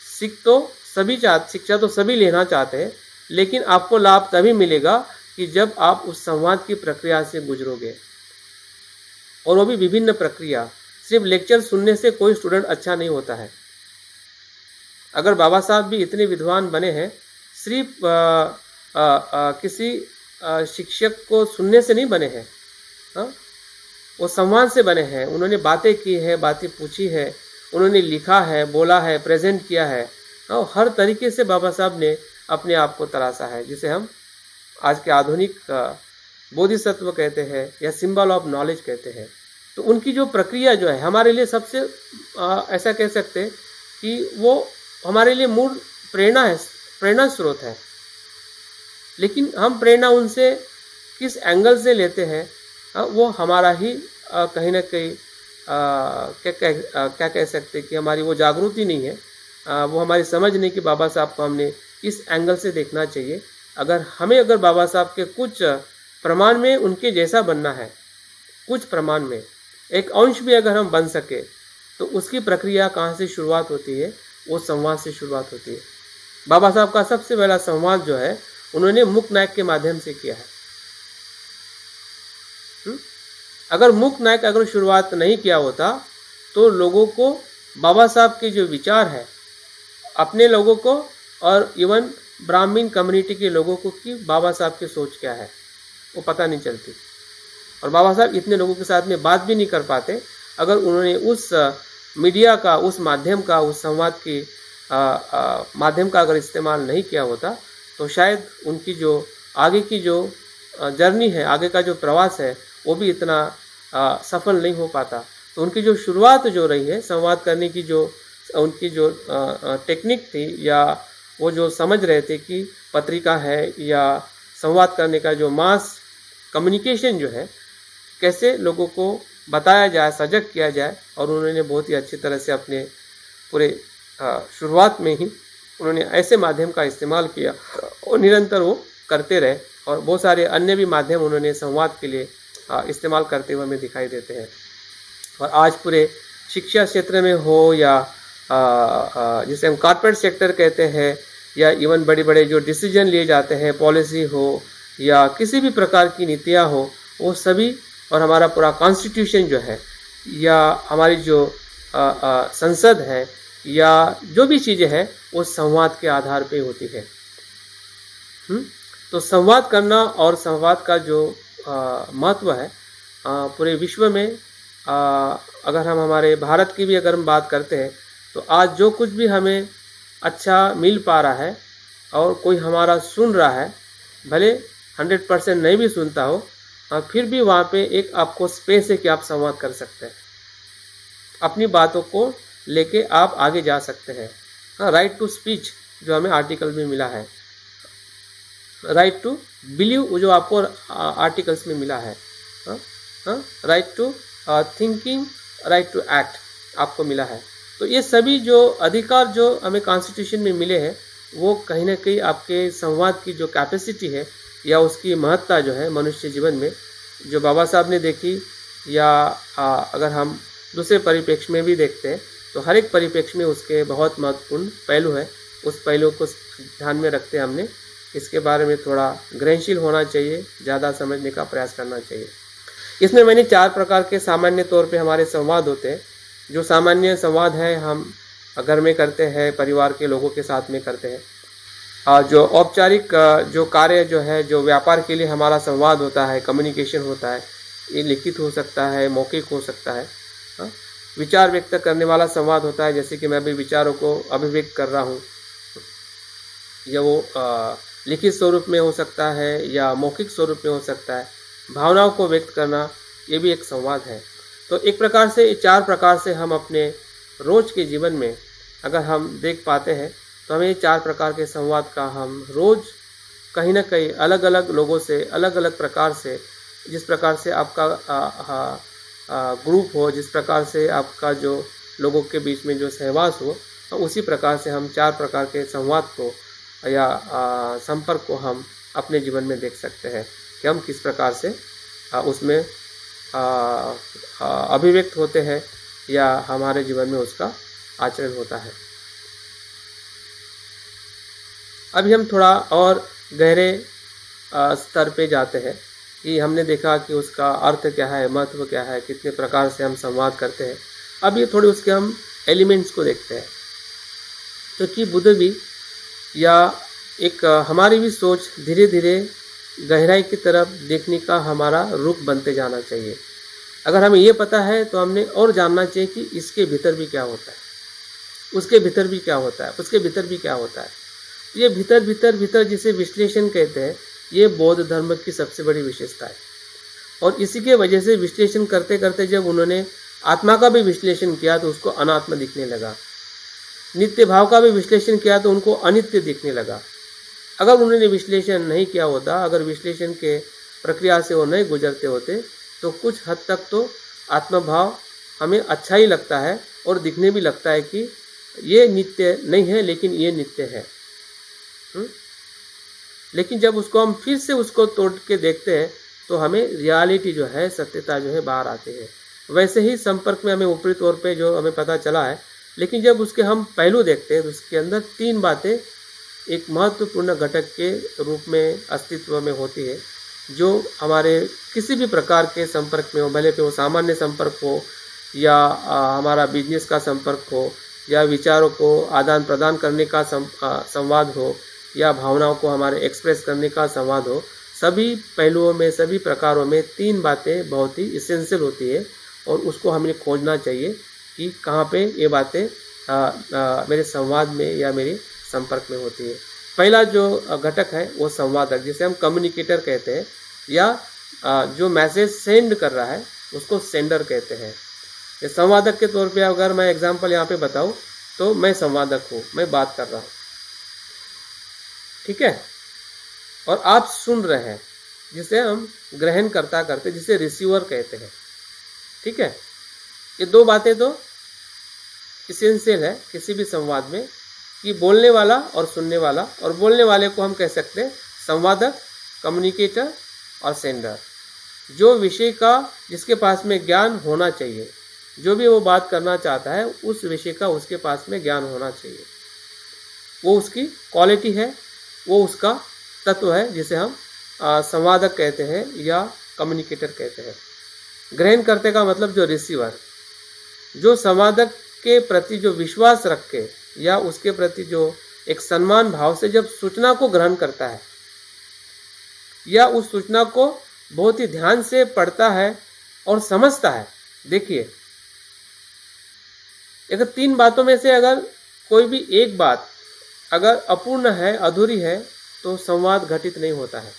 शिक्षा तो सभी लेना चाहते हैं, लेकिन आपको लाभ तभी मिलेगा कि जब आप उस संवाद की प्रक्रिया से गुजरोगे, और वो भी विभिन्न प्रक्रिया। सिर्फ लेक्चर सुनने से कोई स्टूडेंट अच्छा नहीं होता है। अगर बाबा साहब भी इतने विद्वान बने हैं, सिर्फ किसी शिक्षक को सुनने से नहीं बने हैं, वो संवाद से बने हैं। उन्होंने बातें की है, बातें पूछी है, उन्होंने लिखा है, बोला है, प्रेजेंट किया है, और हर तरीके से बाबा साहब ने अपने आप को तराशा है, जिसे हम आज के आधुनिक बोधिसत्व कहते हैं या सिंबल ऑफ नॉलेज कहते हैं। तो उनकी जो प्रक्रिया जो है हमारे लिए सबसे ऐसा कह सकते हैं कि वो हमारे लिए मूल प्रेरणा है, प्रेरणा स्रोत है। लेकिन हम प्रेरणा उनसे किस एंगल से लेते हैं, वो हमारा ही कहीं ना कहीं क्या कह सकते हैं कि हमारी वो जागृति नहीं है, वो हमारी समझ नहीं कि बाबा साहब को हमने इस एंगल से देखना चाहिए। अगर बाबा साहब के कुछ प्रमाण में उनके जैसा बनना है, कुछ प्रमाण में एक अंश भी अगर हम बन सके, तो उसकी प्रक्रिया कहाँ से शुरुआत होती है? वो संवाद से शुरुआत होती है। बाबा साहब का सबसे पहला संवाद जो है उन्होंने मूक नायक के माध्यम से किया है। अगर मूक नायक अगर शुरुआत नहीं किया होता तो लोगों को बाबा साहब के जो विचार है, अपने लोगों को और इवन ब्राह्मण कम्युनिटी के लोगों को कि बाबा साहब की सोच क्या है, वो पता नहीं चलती। और बाबा साहब इतने लोगों के साथ में बात भी नहीं कर पाते अगर उन्होंने उस मीडिया का, उस माध्यम का, उस संवाद की माध्यम का अगर इस्तेमाल नहीं किया होता तो शायद उनकी जो आगे की जो जर्नी है, आगे का जो प्रवास है, वो भी इतना सफल नहीं हो पाता। तो उनकी जो शुरुआत जो रही है संवाद करने की, जो उनकी जो टेक्निक थी या वो जो समझ रहे थे कि पत्रिका है या संवाद करने का जो मास कम्युनिकेशन जो है, कैसे लोगों को बताया जाए, सजग किया जाए, और उन्होंने बहुत ही अच्छी तरह से अपने पूरे शुरुआत में ही उन्होंने ऐसे माध्यम का इस्तेमाल किया और निरंतर वो करते रहे, और बहुत सारे अन्य भी माध्यम उन्होंने संवाद के लिए इस्तेमाल करते हुए हमें दिखाई देते हैं। और आज पूरे शिक्षा क्षेत्र में हो या जिसे हम कॉर्पोरेट सेक्टर कहते हैं, या इवन बड़े बड़े जो डिसीजन लिए जाते हैं, पॉलिसी हो या किसी भी प्रकार की नीतियाँ हो, वो सभी, और हमारा पूरा कॉन्स्टिट्यूशन जो है या हमारी जो संसद है या जो भी चीज़ें हैं, वो संवाद के आधार पे होती है। तो संवाद करना और संवाद का जो महत्व है पूरे विश्व में, अगर हम हमारे भारत की भी अगर हम बात करते हैं तो आज जो कुछ भी हमें अच्छा मिल पा रहा है और कोई हमारा सुन रहा है, भले 100% नहीं भी सुनता हो, फिर भी वहाँ पे एक आपको स्पेस है कि आप संवाद कर सकते हैं, अपनी बातों को लेके आप आगे जा सकते हैं। राइट टू स्पीच जो हमें आर्टिकल में मिला है, राइट टू बिलीव जो आपको आर्टिकल्स में मिला है, right to thinking, right to act आपको मिला है। तो ये सभी जो अधिकार जो हमें कॉन्स्टिट्यूशन में मिले हैं, वो कहीं ना कहीं आपके संवाद की जो कैपेसिटी है या उसकी महत्ता जो है मनुष्य जीवन में, जो बाबा साहब ने देखी, या अगर हम दूसरे परिप्रेक्ष्य में भी देखते हैं तो हर एक परिप्रेक्ष्य में उसके बहुत महत्वपूर्ण पहलू है। उस पहलू को ध्यान में रखते हमने इसके बारे में थोड़ा ग्रहणशील होना चाहिए, ज़्यादा समझने का प्रयास करना चाहिए। इसमें मैंने 4 प्रकार के सामान्य तौर पे हमारे संवाद होते हैं। जो सामान्य संवाद है हम घर में करते हैं, परिवार के लोगों के साथ में करते हैं। जो औपचारिक जो कार्य जो है, जो व्यापार के लिए हमारा संवाद होता है, कम्युनिकेशन होता है, ये लिखित हो सकता है, मौखिक हो सकता है। विचार व्यक्त करने वाला संवाद होता है, जैसे कि मैं अभी विचारों को अभिव्यक्त कर रहा हूँ, या वो लिखित स्वरूप में हो सकता है या मौखिक स्वरूप में हो सकता है। भावनाओं को व्यक्त करना, ये भी एक संवाद है। तो एक प्रकार से 4 प्रकार से हम अपने रोज के जीवन में अगर हम देख पाते हैं तो हमें 4 प्रकार के संवाद का हम रोज़ कहीं ना कहीं अलग अलग लोगों से, अलग अलग प्रकार से, जिस प्रकार से आपका ग्रुप हो, जिस प्रकार से आपका जो लोगों के बीच में जो सहवास हो, तो उसी प्रकार से हम 4 प्रकार के संवाद को या संपर्क को हम अपने जीवन में देख सकते हैं कि हम किस प्रकार से उसमें अभिव्यक्त होते हैं या हमारे जीवन में उसका आचरण होता है। अभी हम थोड़ा और गहरे स्तर पे जाते हैं कि हमने देखा कि उसका अर्थ क्या है, महत्व क्या है, कितने प्रकार से हम संवाद करते हैं। अब ये थोड़े उसके हम एलिमेंट्स को देखते हैं। तो कि बुद्ध भी या एक हमारी भी सोच धीरे धीरे गहराई की तरफ देखने का हमारा रुख बनते जाना चाहिए। अगर हमें ये पता है तो हमने और जानना चाहिए कि इसके भीतर भी क्या होता है, उसके भीतर भी क्या होता है, उसके भीतर भी क्या होता है। ये भीतर भीतर भीतर जिसे विश्लेषण कहते हैं, ये बौद्ध धर्म की सबसे बड़ी विशेषता है। और इसी के वजह से विश्लेषण करते करते जब उन्होंने आत्मा का भी विश्लेषण किया तो उसको अनात्मा दिखने लगा, नित्य भाव का भी विश्लेषण किया तो उनको अनित्य दिखने लगा। अगर उन्होंने विश्लेषण नहीं किया होता, अगर विश्लेषण के प्रक्रिया से वो नहीं गुजरते होते, तो कुछ हद तक तो आत्मभाव हमें अच्छा ही लगता है और दिखने भी लगता है कि ये नित्य नहीं है लेकिन ये नित्य है। लेकिन जब उसको हम फिर से उसको तोड़ के देखते हैं तो हमें रियलिटी जो है, सत्यता जो है बाहर आती है। वैसे ही संपर्क में हमें ऊपरी तौर पे जो हमें पता चला है, लेकिन जब उसके हम पहलू देखते हैं तो उसके अंदर 3 बातें एक महत्वपूर्ण घटक के रूप में अस्तित्व में होती है, जो हमारे किसी भी प्रकार के संपर्क में हो, भले पे वो सामान्य संपर्क हो या हमारा बिजनेस का संपर्क हो या विचारों को आदान प्रदान करने का संवाद हो या भावनाओं को हमारे एक्सप्रेस करने का संवाद हो, सभी पहलुओं में, सभी प्रकारों में 3 बातें बहुत ही इसेंशियल होती है और उसको हमें खोजना चाहिए कि कहाँ पे ये बातें मेरे संवाद में या मेरे संपर्क में होती है। पहला जो घटक है वो संवादक, जिसे हम कम्युनिकेटर कहते हैं, या जो मैसेज सेंड कर रहा है उसको सेंडर कहते हैं। ये संवादक के तौर पे अगर मैं एग्जांपल यहाँ पे बताऊँ तो मैं संवादक हूँ, मैं बात कर रहा हूँ, ठीक है, और आप सुन रहे हैं, जिसे हम ग्रहणकर्ता करते, जिसे रिसीवर कहते हैं, ठीक है। ये दो बातें तो इसेंशियल है किसी भी संवाद में, कि बोलने वाला और सुनने वाला, और बोलने वाले को हम कह सकते हैं संवादक, कम्युनिकेटर और सेंडर। जो विषय का, जिसके पास में ज्ञान होना चाहिए, जो भी वो बात करना चाहता है उस विषय का उसके पास में ज्ञान होना चाहिए, वो उसकी क्वालिटी है, वो उसका तत्व है, जिसे हम संवादक कहते हैं या कम्युनिकेटर कहते हैं। ग्रहण करते का मतलब जो रिसीवर, जो संवादक के प्रति जो विश्वास रख के या उसके प्रति जो एक सम्मान भाव से जब सूचना को ग्रहण करता है या उस सूचना को बहुत ही ध्यान से पढ़ता है और समझता है। देखिए, अगर तीन बातों में से अगर कोई भी एक बात अगर अपूर्ण है, अधूरी है, तो संवाद घटित नहीं होता है।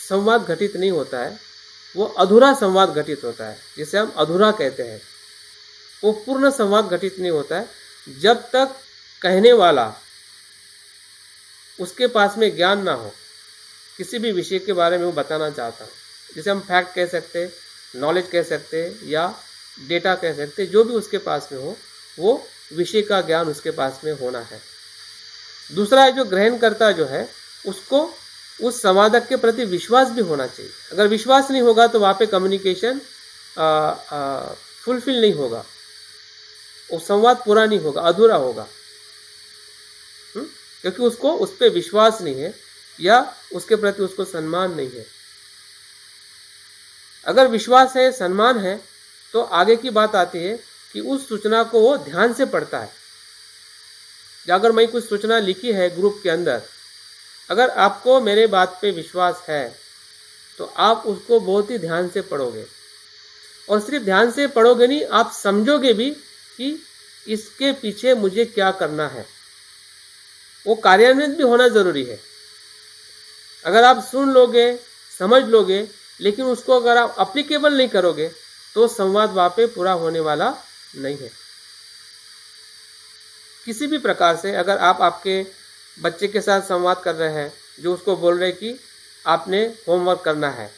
संवाद घटित नहीं होता है, वो अधूरा संवाद घटित होता है, जिसे हम अधूरा कहते हैं। वो पूर्ण संवाद घटित नहीं होता है जब तक कहने वाला उसके पास में ज्ञान ना हो, किसी भी विषय के बारे में वो बताना चाहता है, जिसे हम फैक्ट कह सकते हैं, नॉलेज कह सकते हैं या डेटा कह सकते हैं, जो भी उसके पास में हो, वो विषय का ज्ञान उसके पास में होना है। दूसरा है जो ग्रहणकर्ता जो है, उसको उस संवादक के प्रति विश्वास भी होना चाहिए। अगर विश्वास नहीं होगा तो वहाँ पे कम्युनिकेशन फुलफिल नहीं होगा, वो संवाद पूरा नहीं होगा, अधूरा होगा, क्योंकि उसको उस पर विश्वास नहीं है या उसके प्रति उसको सम्मान नहीं है। अगर विश्वास है, सम्मान है, तो आगे की बात आती है कि उस सूचना को वो ध्यान से पढ़ता है। अगर मैं कुछ सूचना लिखी है ग्रुप के अंदर, अगर आपको मेरे बात पे विश्वास है तो आप उसको बहुत ही ध्यान से पढ़ोगे, और सिर्फ ध्यान से पढ़ोगे नहीं, आप समझोगे भी कि इसके पीछे मुझे क्या करना है। वो कार्यान्वित भी होना ज़रूरी है। अगर आप सुन लोगे, समझ लोगे, लेकिन उसको अगर आप अप्लीकेबल नहीं करोगे तो संवाद वहाँ पे पूरा होने वाला नहीं है। किसी भी प्रकार से अगर आप आपके बच्चे के साथ संवाद कर रहे हैं, जो उसको बोल रहे कि आपने होमवर्क करना है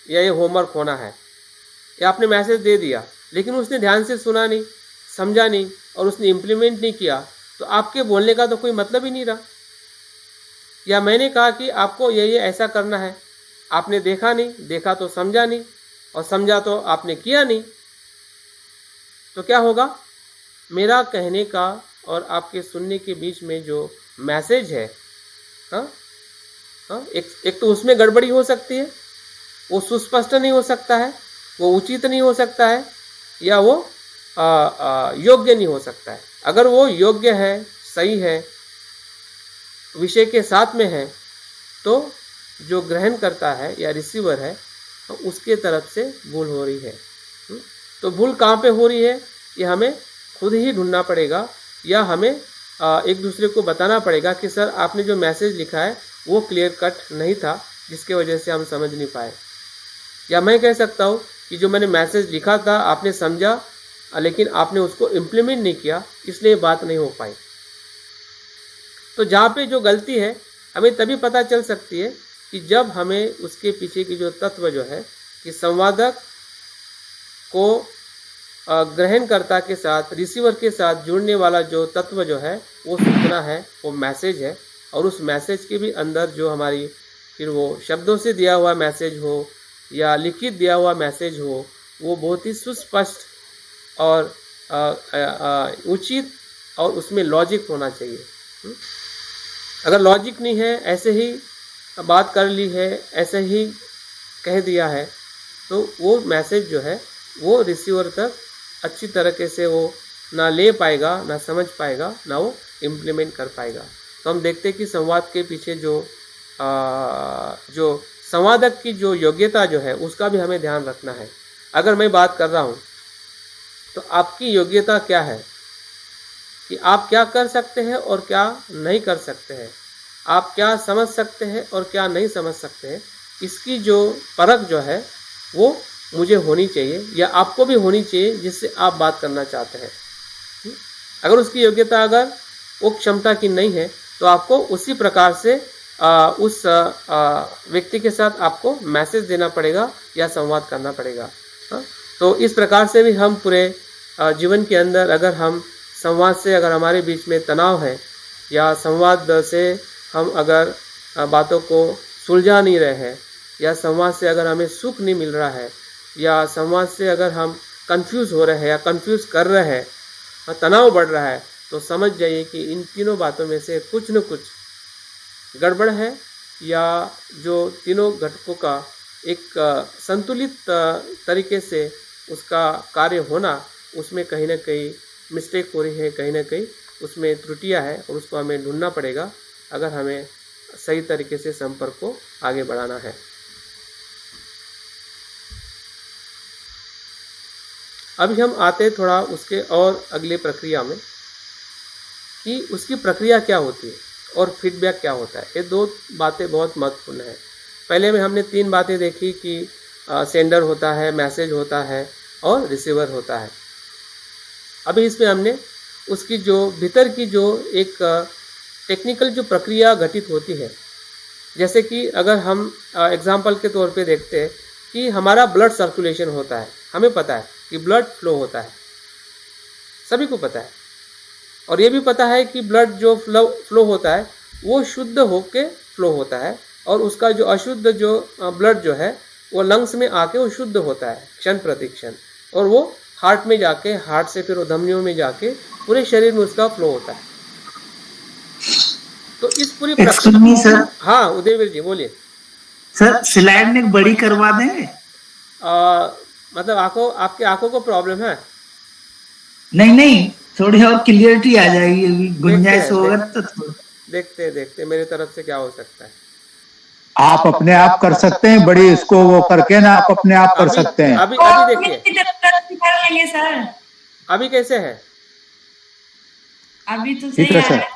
या ये होमवर्क होना है, या आपने मैसेज दे दिया लेकिन उसने ध्यान से सुना नहीं, समझा नहीं और उसने इम्प्लीमेंट नहीं किया, तो आपके बोलने का तो कोई मतलब ही नहीं रहा। या मैंने कहा कि आपको ये ऐसा करना है, आपने देखा नहीं, देखा तो समझा नहीं, और समझा तो आपने किया नहीं, तो क्या होगा? मेरा कहने का और आपके सुनने के बीच में जो मैसेज है, एक तो उसमें गड़बड़ी हो सकती है, वो सुस्पष्ट नहीं हो सकता है, वो उचित नहीं हो सकता है, या वो योग्य नहीं हो सकता है। अगर वो योग्य है, सही है, विषय के साथ में है, तो जो ग्रहण करता है या रिसीवर है, तो उसके तरफ से भूल हो रही है। तो भूल कहाँ पे हो रही है, ये हमें खुद ही ढूंढना पड़ेगा, या हमें एक दूसरे को बताना पड़ेगा कि सर आपने जो मैसेज लिखा है वो क्लियर कट नहीं था, जिसके वजह से हम समझ नहीं पाए। या मैं कह सकता हूँ कि जो मैंने मैसेज लिखा था आपने समझा, लेकिन आपने उसको इम्प्लीमेंट नहीं किया, इसलिए बात नहीं हो पाई। तो जहाँ पे जो गलती है हमें तभी पता चल सकती है कि जब हमें उसके पीछे की जो तत्व जो है कि संवादक को ग्रहणकर्ता के साथ, रिसीवर के साथ जुड़ने वाला जो तत्व जो है वो सूचना है, वो मैसेज है, और उस मैसेज के भी अंदर जो हमारी फिर वो शब्दों से दिया हुआ मैसेज हो या लिखित दिया हुआ मैसेज हो, वो बहुत ही सुस्पष्ट और उचित और उसमें लॉजिक होना चाहिए। अगर लॉजिक नहीं है, ऐसे ही बात कर ली है, ऐसे ही कह दिया है, तो वो मैसेज जो है वो रिसीवर तक अच्छी तरीके से वो ना ले पाएगा, ना समझ पाएगा, ना वो इम्प्लीमेंट कर पाएगा। तो हम देखते हैं कि संवाद के पीछे जो संवादक की जो योग्यता जो है उसका भी हमें ध्यान रखना है। अगर मैं बात कर रहा हूँ तो आपकी योग्यता क्या है कि आप क्या कर सकते हैं और क्या नहीं कर सकते हैं, आप क्या समझ सकते हैं और क्या नहीं समझ सकते हैं, इसकी जो परख जो है वो मुझे होनी चाहिए या आपको भी होनी चाहिए जिससे आप बात करना चाहते हैं। अगर उसकी योग्यता अगर वो क्षमता की नहीं है तो आपको उसी प्रकार से उस व्यक्ति के साथ आपको मैसेज देना पड़ेगा या संवाद करना पड़ेगा। तो इस प्रकार से भी हम पूरे जीवन के अंदर अगर हम संवाद से अगर हमारे बीच में तनाव है या संवाद से हम अगर बातों को सुलझा नहीं रहे हैं या संवाद से अगर हमें सुख नहीं मिल रहा है या संवाद से अगर हम कंफ्यूज हो रहे हैं या कंफ्यूज कर रहे हैं, तनाव बढ़ रहा है, तो समझ जाइए कि इन तीनों बातों में से कुछ न कुछ गड़बड़ है या जो तीनों घटकों का एक संतुलित तरीके से उसका कार्य होना, उसमें कहीं ना कहीं मिस्टेक हो रही है, कहीं ना कहीं उसमें त्रुटियां है और उसको हमें ढूंढना पड़ेगा अगर हमें सही तरीके से संपर्क को आगे बढ़ाना है। अभी हम आते थोड़ा उसके और अगले प्रक्रिया में कि उसकी प्रक्रिया क्या होती है और फीडबैक क्या होता है। ये दो बातें बहुत महत्वपूर्ण है। पहले में हमने 3 बातें देखी कि सेंडर होता है, मैसेज होता है और रिसीवर होता है। अभी इसमें हमने उसकी जो भीतर की जो एक टेक्निकल जो प्रक्रिया घटित होती है, जैसे कि अगर हम एग्जाम्पल के तौर पे देखते हैं कि हमारा ब्लड सर्कुलेशन होता है, हमें पता है कि ब्लड फ्लो होता है, सभी को पता है, और ये भी पता है कि ब्लड जो फ्लो होता है वो शुद्ध होके फ्लो होता है और उसका जो अशुद्ध जो ब्लड जो है वो लंग्स में आके वो शुद्ध होता है क्षण प्रति क्षण, और वो हार्ट में जाके, हार्ट से फिर वो धमनियों में जाके पूरे शरीर में उसका फ्लो होता है। तो इस पूरी प्रक्रिया सर, हाँ उदयवीर जी बोलिए सर। स्लाइड में बड़ी करवा देंगे? मतलब आपके आंखों को प्रॉब्लम है? नहीं, थोड़ी और क्लियरिटी आ जाएगी, अभी गुंजाइश होगा तो देखते मेरी तरफ से क्या हो सकता है। आप अपने आप कर सकते हैं, बड़ी इसको वो करके ना आप अपने आप कर सकते हैं। अभी देखिए कर लेंगे सर। अभी कैसे है? अभी तो ठीक सही है सर। है।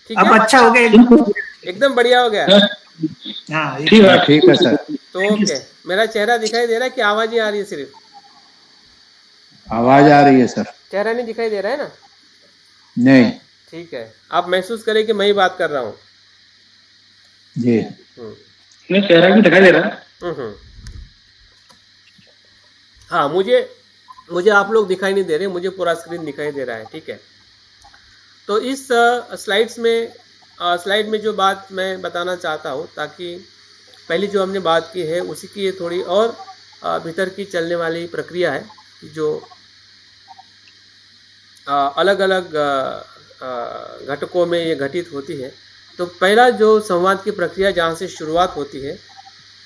ठीक अब है, अच्छा हो गया, एकदम बढ़िया हो गया। हाँ ठीक है सर। तो ओके, मेरा चेहरा दिखाई दे रहा है कि आवाज ही आ रही है? सिर्फ आवाज आ रही है सर। चेहरा नहीं दिखाई दे रहा है ना? नहीं। ठीक है, आप महसूस करें कि मैं ही बात कर रहा हूँ जी। नहीं, चेहरा भी दिखाई दे रहा है। हाँ, मुझे आप लोग दिखाई नहीं दे रहे, मुझे पूरा स्क्रीन दिखाई दे रहा है। ठीक है, तो इस स्लाइड में जो बात मैं बताना चाहता हूँ, ताकि पहले जो हमने बात की है उसी की ये थोड़ी और भीतर की चलने वाली प्रक्रिया है जो अलग अलग घटकों में ये घटित होती है। तो पहला जो संवाद की प्रक्रिया जहाँ से शुरुआत होती है,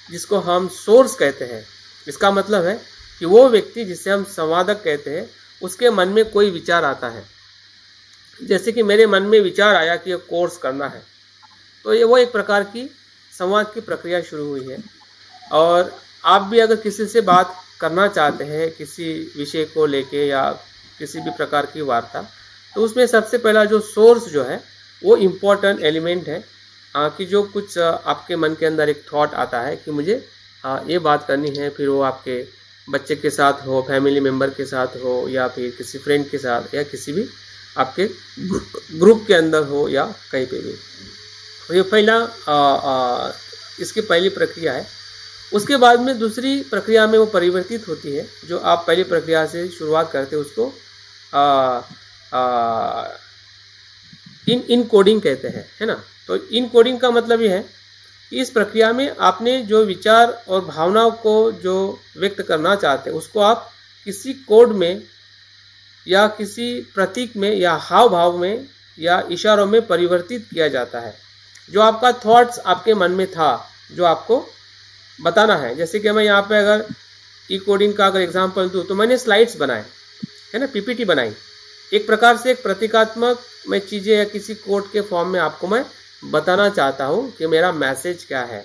जिसको हम सोर्स कहते हैं, इसका मतलब है कि वो व्यक्ति जिसे हम संवादक कहते हैं उसके मन में कोई विचार आता है। जैसे कि मेरे मन में विचार आया कि ये कोर्स करना है, तो ये वो एक प्रकार की संवाद की प्रक्रिया शुरू हुई है। और आप भी अगर किसी से बात करना चाहते हैं किसी विषय को लेके या किसी भी प्रकार की वार्ता, तो उसमें सबसे पहला जो सोर्स जो है वो इम्पोर्टेंट एलिमेंट है कि जो कुछ आपके मन के अंदर एक थॉट आता है कि मुझे ये बात करनी है, फिर वो आपके बच्चे के साथ हो, फैमिली मेम्बर के साथ हो, या फिर किसी फ्रेंड के साथ, या किसी भी आपके ग्रुप के अंदर हो, या कहीं पे भी। तो ये पहला इसकी पहली प्रक्रिया है। उसके बाद में दूसरी प्रक्रिया में वो परिवर्तित होती है। जो आप पहली प्रक्रिया से शुरुआत करते हैं उसको इन कोडिंग कहते हैं, है ना। तो इन कोडिंग का मतलब ये है कि इस प्रक्रिया में आपने जो विचार और भावनाओं को जो व्यक्त करना चाहते हैं उसको आप किसी कोड में या किसी प्रतीक में या हाव भाव में या इशारों में परिवर्तित किया जाता है। जो आपका थॉट्स आपके मन में था जो आपको बताना है, जैसे कि मैं यहाँ पे अगर ई कोडिंग का अगर एग्जांपल दूँ तो मैंने स्लाइड्स बनाए, है ना, पीपीटी बनाई। एक प्रकार से एक प्रतीकात्मक मैं चीज़ें या किसी कोड के फॉर्म में आपको मैं बताना चाहता हूँ कि मेरा मैसेज क्या है।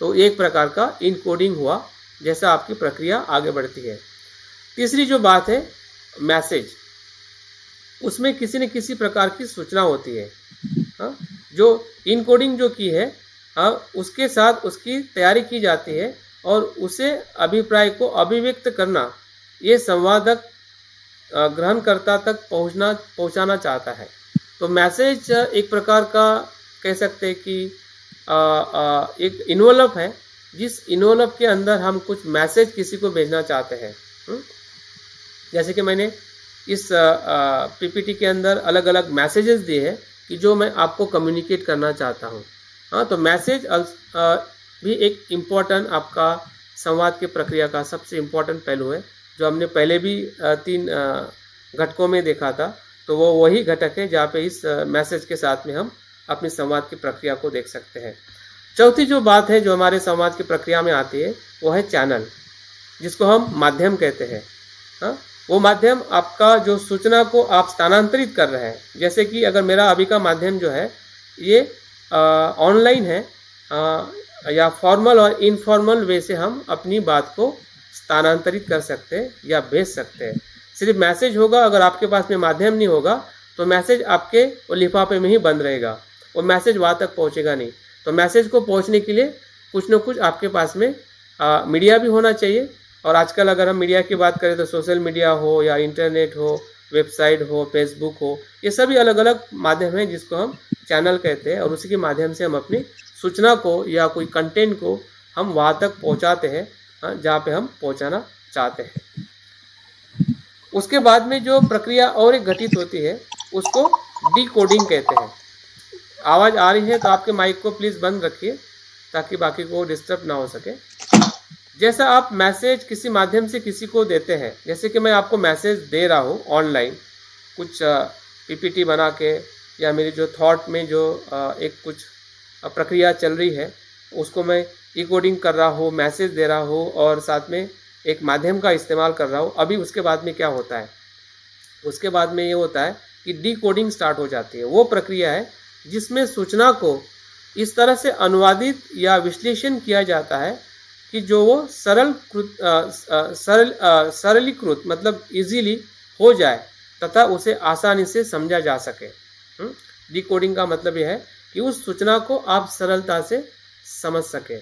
तो एक प्रकार का इन कोडिंग हुआ, जैसा आपकी प्रक्रिया आगे बढ़ती है। तीसरी जो बात है मैसेज, उसमें किसी न किसी प्रकार की सूचना होती है। हाँ, जो इनकोडिंग जो की है, हाँ, उसके साथ उसकी तैयारी की जाती है और उसे अभिप्राय को अभिव्यक्त करना ये संवादक ग्रहणकर्ता तक पहुंचाना चाहता है। तो मैसेज एक प्रकार का कह सकते हैं कि एक इन्वॉल्व है, जिस इन्वॉल्व के अंदर हम कुछ मैसेज किसी को भेजना चाहते हैं। जैसे कि मैंने इस पीपीटी के अंदर अलग अलग मैसेजेस दिए हैं कि जो मैं आपको कम्युनिकेट करना चाहता हूँ। हाँ, तो मैसेज भी एक इम्पोर्टेंट आपका संवाद की प्रक्रिया का सबसे इम्पोर्टेंट पहलू है, जो हमने पहले भी 3 घटकों में देखा था। तो वो वही घटक है जहाँ पे इस मैसेज के साथ में हम अपनी संवाद की प्रक्रिया को देख सकते हैं। चौथी जो बात है जो हमारे संवाद की प्रक्रिया में आती है वो है चैनल, जिसको हम माध्यम कहते हैं। हाँ, वो माध्यम आपका जो सूचना को आप स्थानांतरित कर रहे हैं। जैसे कि अगर मेरा अभी का माध्यम जो है ये ऑनलाइन है, या फॉर्मल और इनफॉर्मल वे से हम अपनी बात को स्थानांतरित कर सकते हैं या भेज सकते हैं। सिर्फ मैसेज होगा, अगर आपके पास में माध्यम नहीं होगा तो मैसेज आपके वो लिफाफे में ही बंद रहेगा, वो मैसेज वहाँ तक पहुँचेगा नहीं। तो मैसेज को पहुँचने के लिए कुछ न कुछ आपके पास में मीडिया भी होना चाहिए। और आजकल अगर हम मीडिया की बात करें तो सोशल मीडिया हो या इंटरनेट हो, वेबसाइट हो, फेसबुक हो, ये सभी अलग अलग माध्यम हैं जिसको हम चैनल कहते हैं। और उसी के माध्यम से हम अपनी सूचना को या कोई कंटेंट को हम वहाँ तक पहुँचाते हैं जहाँ पे हम पहुँचाना चाहते हैं। उसके बाद में जो प्रक्रिया और एक घटित होती है उसको डिकोडिंग कहते हैं। आवाज़ आ रही है तो आपके माइक को प्लीज़ बंद रखिए ताकि बाकी को डिस्टर्ब ना हो सके। जैसा आप मैसेज किसी माध्यम से किसी को देते हैं, जैसे कि मैं आपको मैसेज दे रहा हूँ ऑनलाइन कुछ पीपीटी बना के, या मेरी जो थॉट में जो एक कुछ प्रक्रिया चल रही है उसको मैं डिकोडिंग कर रहा हूँ, मैसेज दे रहा हूँ और साथ में एक माध्यम का इस्तेमाल कर रहा हूँ। अभी उसके बाद में क्या होता है, उसके बाद में ये होता है कि डिकोडिंग स्टार्ट हो जाती है। वो प्रक्रिया है जिसमें सूचना को इस तरह से अनुवादित या विश्लेषण किया जाता है कि जो वो सरलीकृत मतलब इजीली हो जाए तथा उसे आसानी से समझा जा सके। डिकोडिंग का मतलब यह है कि उस सूचना को आप सरलता से समझ सके,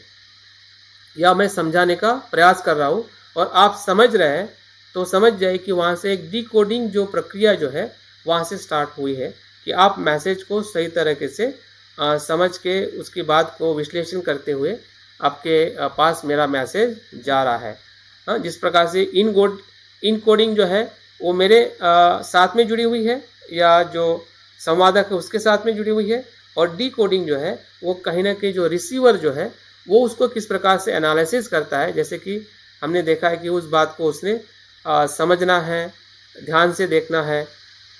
या मैं समझाने का प्रयास कर रहा हूँ और आप समझ रहे हैं तो समझ जाए कि वहाँ से एक डिकोडिंग जो प्रक्रिया जो है वहाँ से स्टार्ट हुई है कि आप मैसेज को सही तरीके से समझ के उसकी बात को विश्लेषण करते हुए आपके पास मेरा मैसेज जा रहा है। जिस प्रकार से इनकोडिंग जो है वो मेरे साथ में जुड़ी हुई है या जो संवादक है उसके साथ में जुड़ी हुई है, और डिकोडिंग जो है वो कहीं ना कहीं जो रिसीवर जो है वो उसको किस प्रकार से एनालिसिस करता है। जैसे कि हमने देखा है कि उस बात को उसने समझना है, ध्यान से देखना है,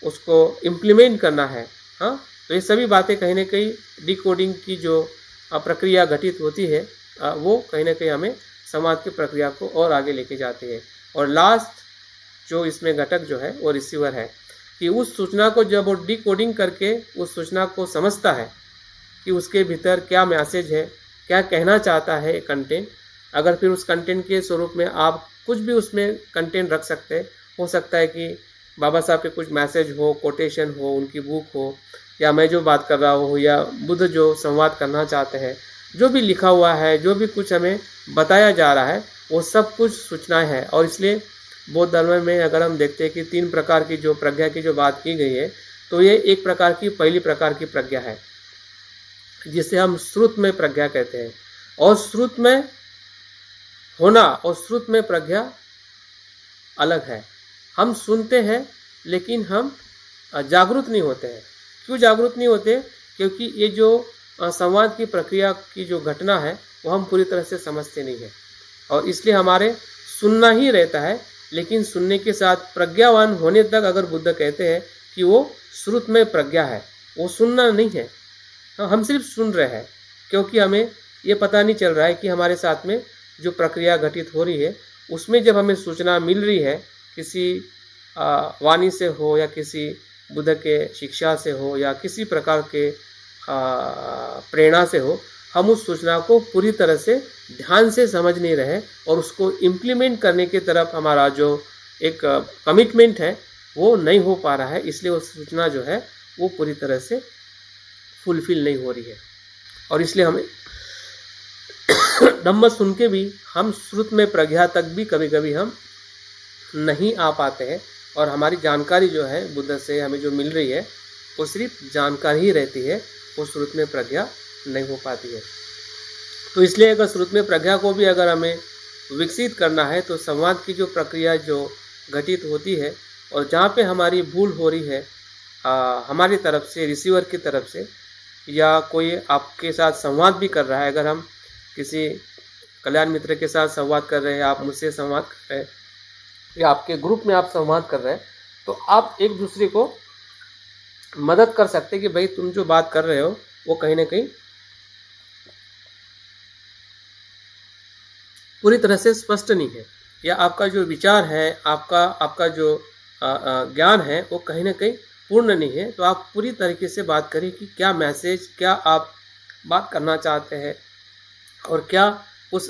उसको इम्प्लीमेंट करना है। हाँ, तो ये सभी बातें कहीं ना कहीं डिकोडिंग की जो प्रक्रिया घटित होती है वो कहीं ना कहीं हमें संवाद की प्रक्रिया को और आगे लेके जाती है। और लास्ट जो इसमें घटक जो है वो रिसीवर है कि उस सूचना को जब वो डिकोडिंग करके उस सूचना को समझता है कि उसके भीतर क्या मैसेज है, क्या कहना चाहता है कंटेंट। अगर फिर उस कंटेंट के स्वरूप में आप कुछ भी उसमें कंटेंट रख सकते हैं, हो सकता है कि बाबा साहब के कुछ मैसेज हो, कोटेशन हो, उनकी बुक हो, या मैं जो बात कर रहा हूँ, या बुद्ध जो संवाद करना चाहते हैं, जो भी लिखा हुआ है, जो भी कुछ हमें बताया जा रहा है, वो सब कुछ सूचनाएं हैं। और इसलिए बौद्ध धर्म में अगर हम देखते हैं कि 3 प्रकार की जो प्रज्ञा की जो बात की गई है, तो ये एक प्रकार की पहली प्रकार की प्रज्ञा है जिसे हम श्रुत में प्रज्ञा कहते हैं। और श्रुत में होना और श्रुत में प्रज्ञा अलग है। हम सुनते हैं लेकिन हम जागरूक नहीं होते हैं। क्यों जागरूक नहीं होते? क्योंकि ये जो संवाद की प्रक्रिया की जो घटना है वो हम पूरी तरह से समझते नहीं हैं, और इसलिए हमारे सुनना ही रहता है। लेकिन सुनने के साथ प्रज्ञावान होने तक अगर बुद्ध कहते हैं कि वो श्रुत में प्रज्ञा है, वो सुनना नहीं है। हम सिर्फ सुन रहे हैं क्योंकि हमें ये पता नहीं चल रहा है कि हमारे साथ में जो प्रक्रिया घटित हो रही है उसमें जब हमें सूचना मिल रही है, किसी वाणी से हो या किसी बुद्ध के शिक्षा से हो या किसी प्रकार के प्रेरणा से हो, हम उस सूचना को पूरी तरह से ध्यान से समझ नहीं रहे और उसको इम्प्लीमेंट करने की तरफ हमारा जो एक कमिटमेंट है वो नहीं हो पा रहा है, इसलिए वो सूचना जो है वो पूरी तरह से फुलफिल नहीं हो रही है। और इसलिए हमें नंबर सुन के भी हम श्रुत में प्रज्ञा तक भी कभी कभी हम नहीं आ पाते हैं, और हमारी जानकारी जो है बुद्ध से हमें जो मिल रही है वो सिर्फ जानकारी ही रहती है, वो श्रुत में प्रज्ञा नहीं हो पाती है। तो इसलिए अगर श्रुत में प्रज्ञा को भी अगर हमें विकसित करना है तो संवाद की जो प्रक्रिया जो घटित होती है और जहाँ पे हमारी भूल हो रही है हमारी तरफ से, रिसीवर की तरफ से, या कोई आपके साथ संवाद भी कर रहा है, अगर हम किसी कल्याण मित्र के साथ संवाद कर रहे हैं, आप मुझसे संवाद कर रहे हैं या आपके ग्रुप में आप संवाद कर रहे हैं, तो आप एक दूसरे को मदद कर सकते हैं कि भाई तुम जो बात कर रहे हो वो कहीं ना कहीं पूरी तरह से स्पष्ट नहीं है, या आपका जो विचार है, आपका जो ज्ञान है वो कहीं ना कहीं पूर्ण नहीं है। तो आप पूरी तरीके से बात करें कि क्या मैसेज, क्या आप बात करना चाहते हैं और क्या उस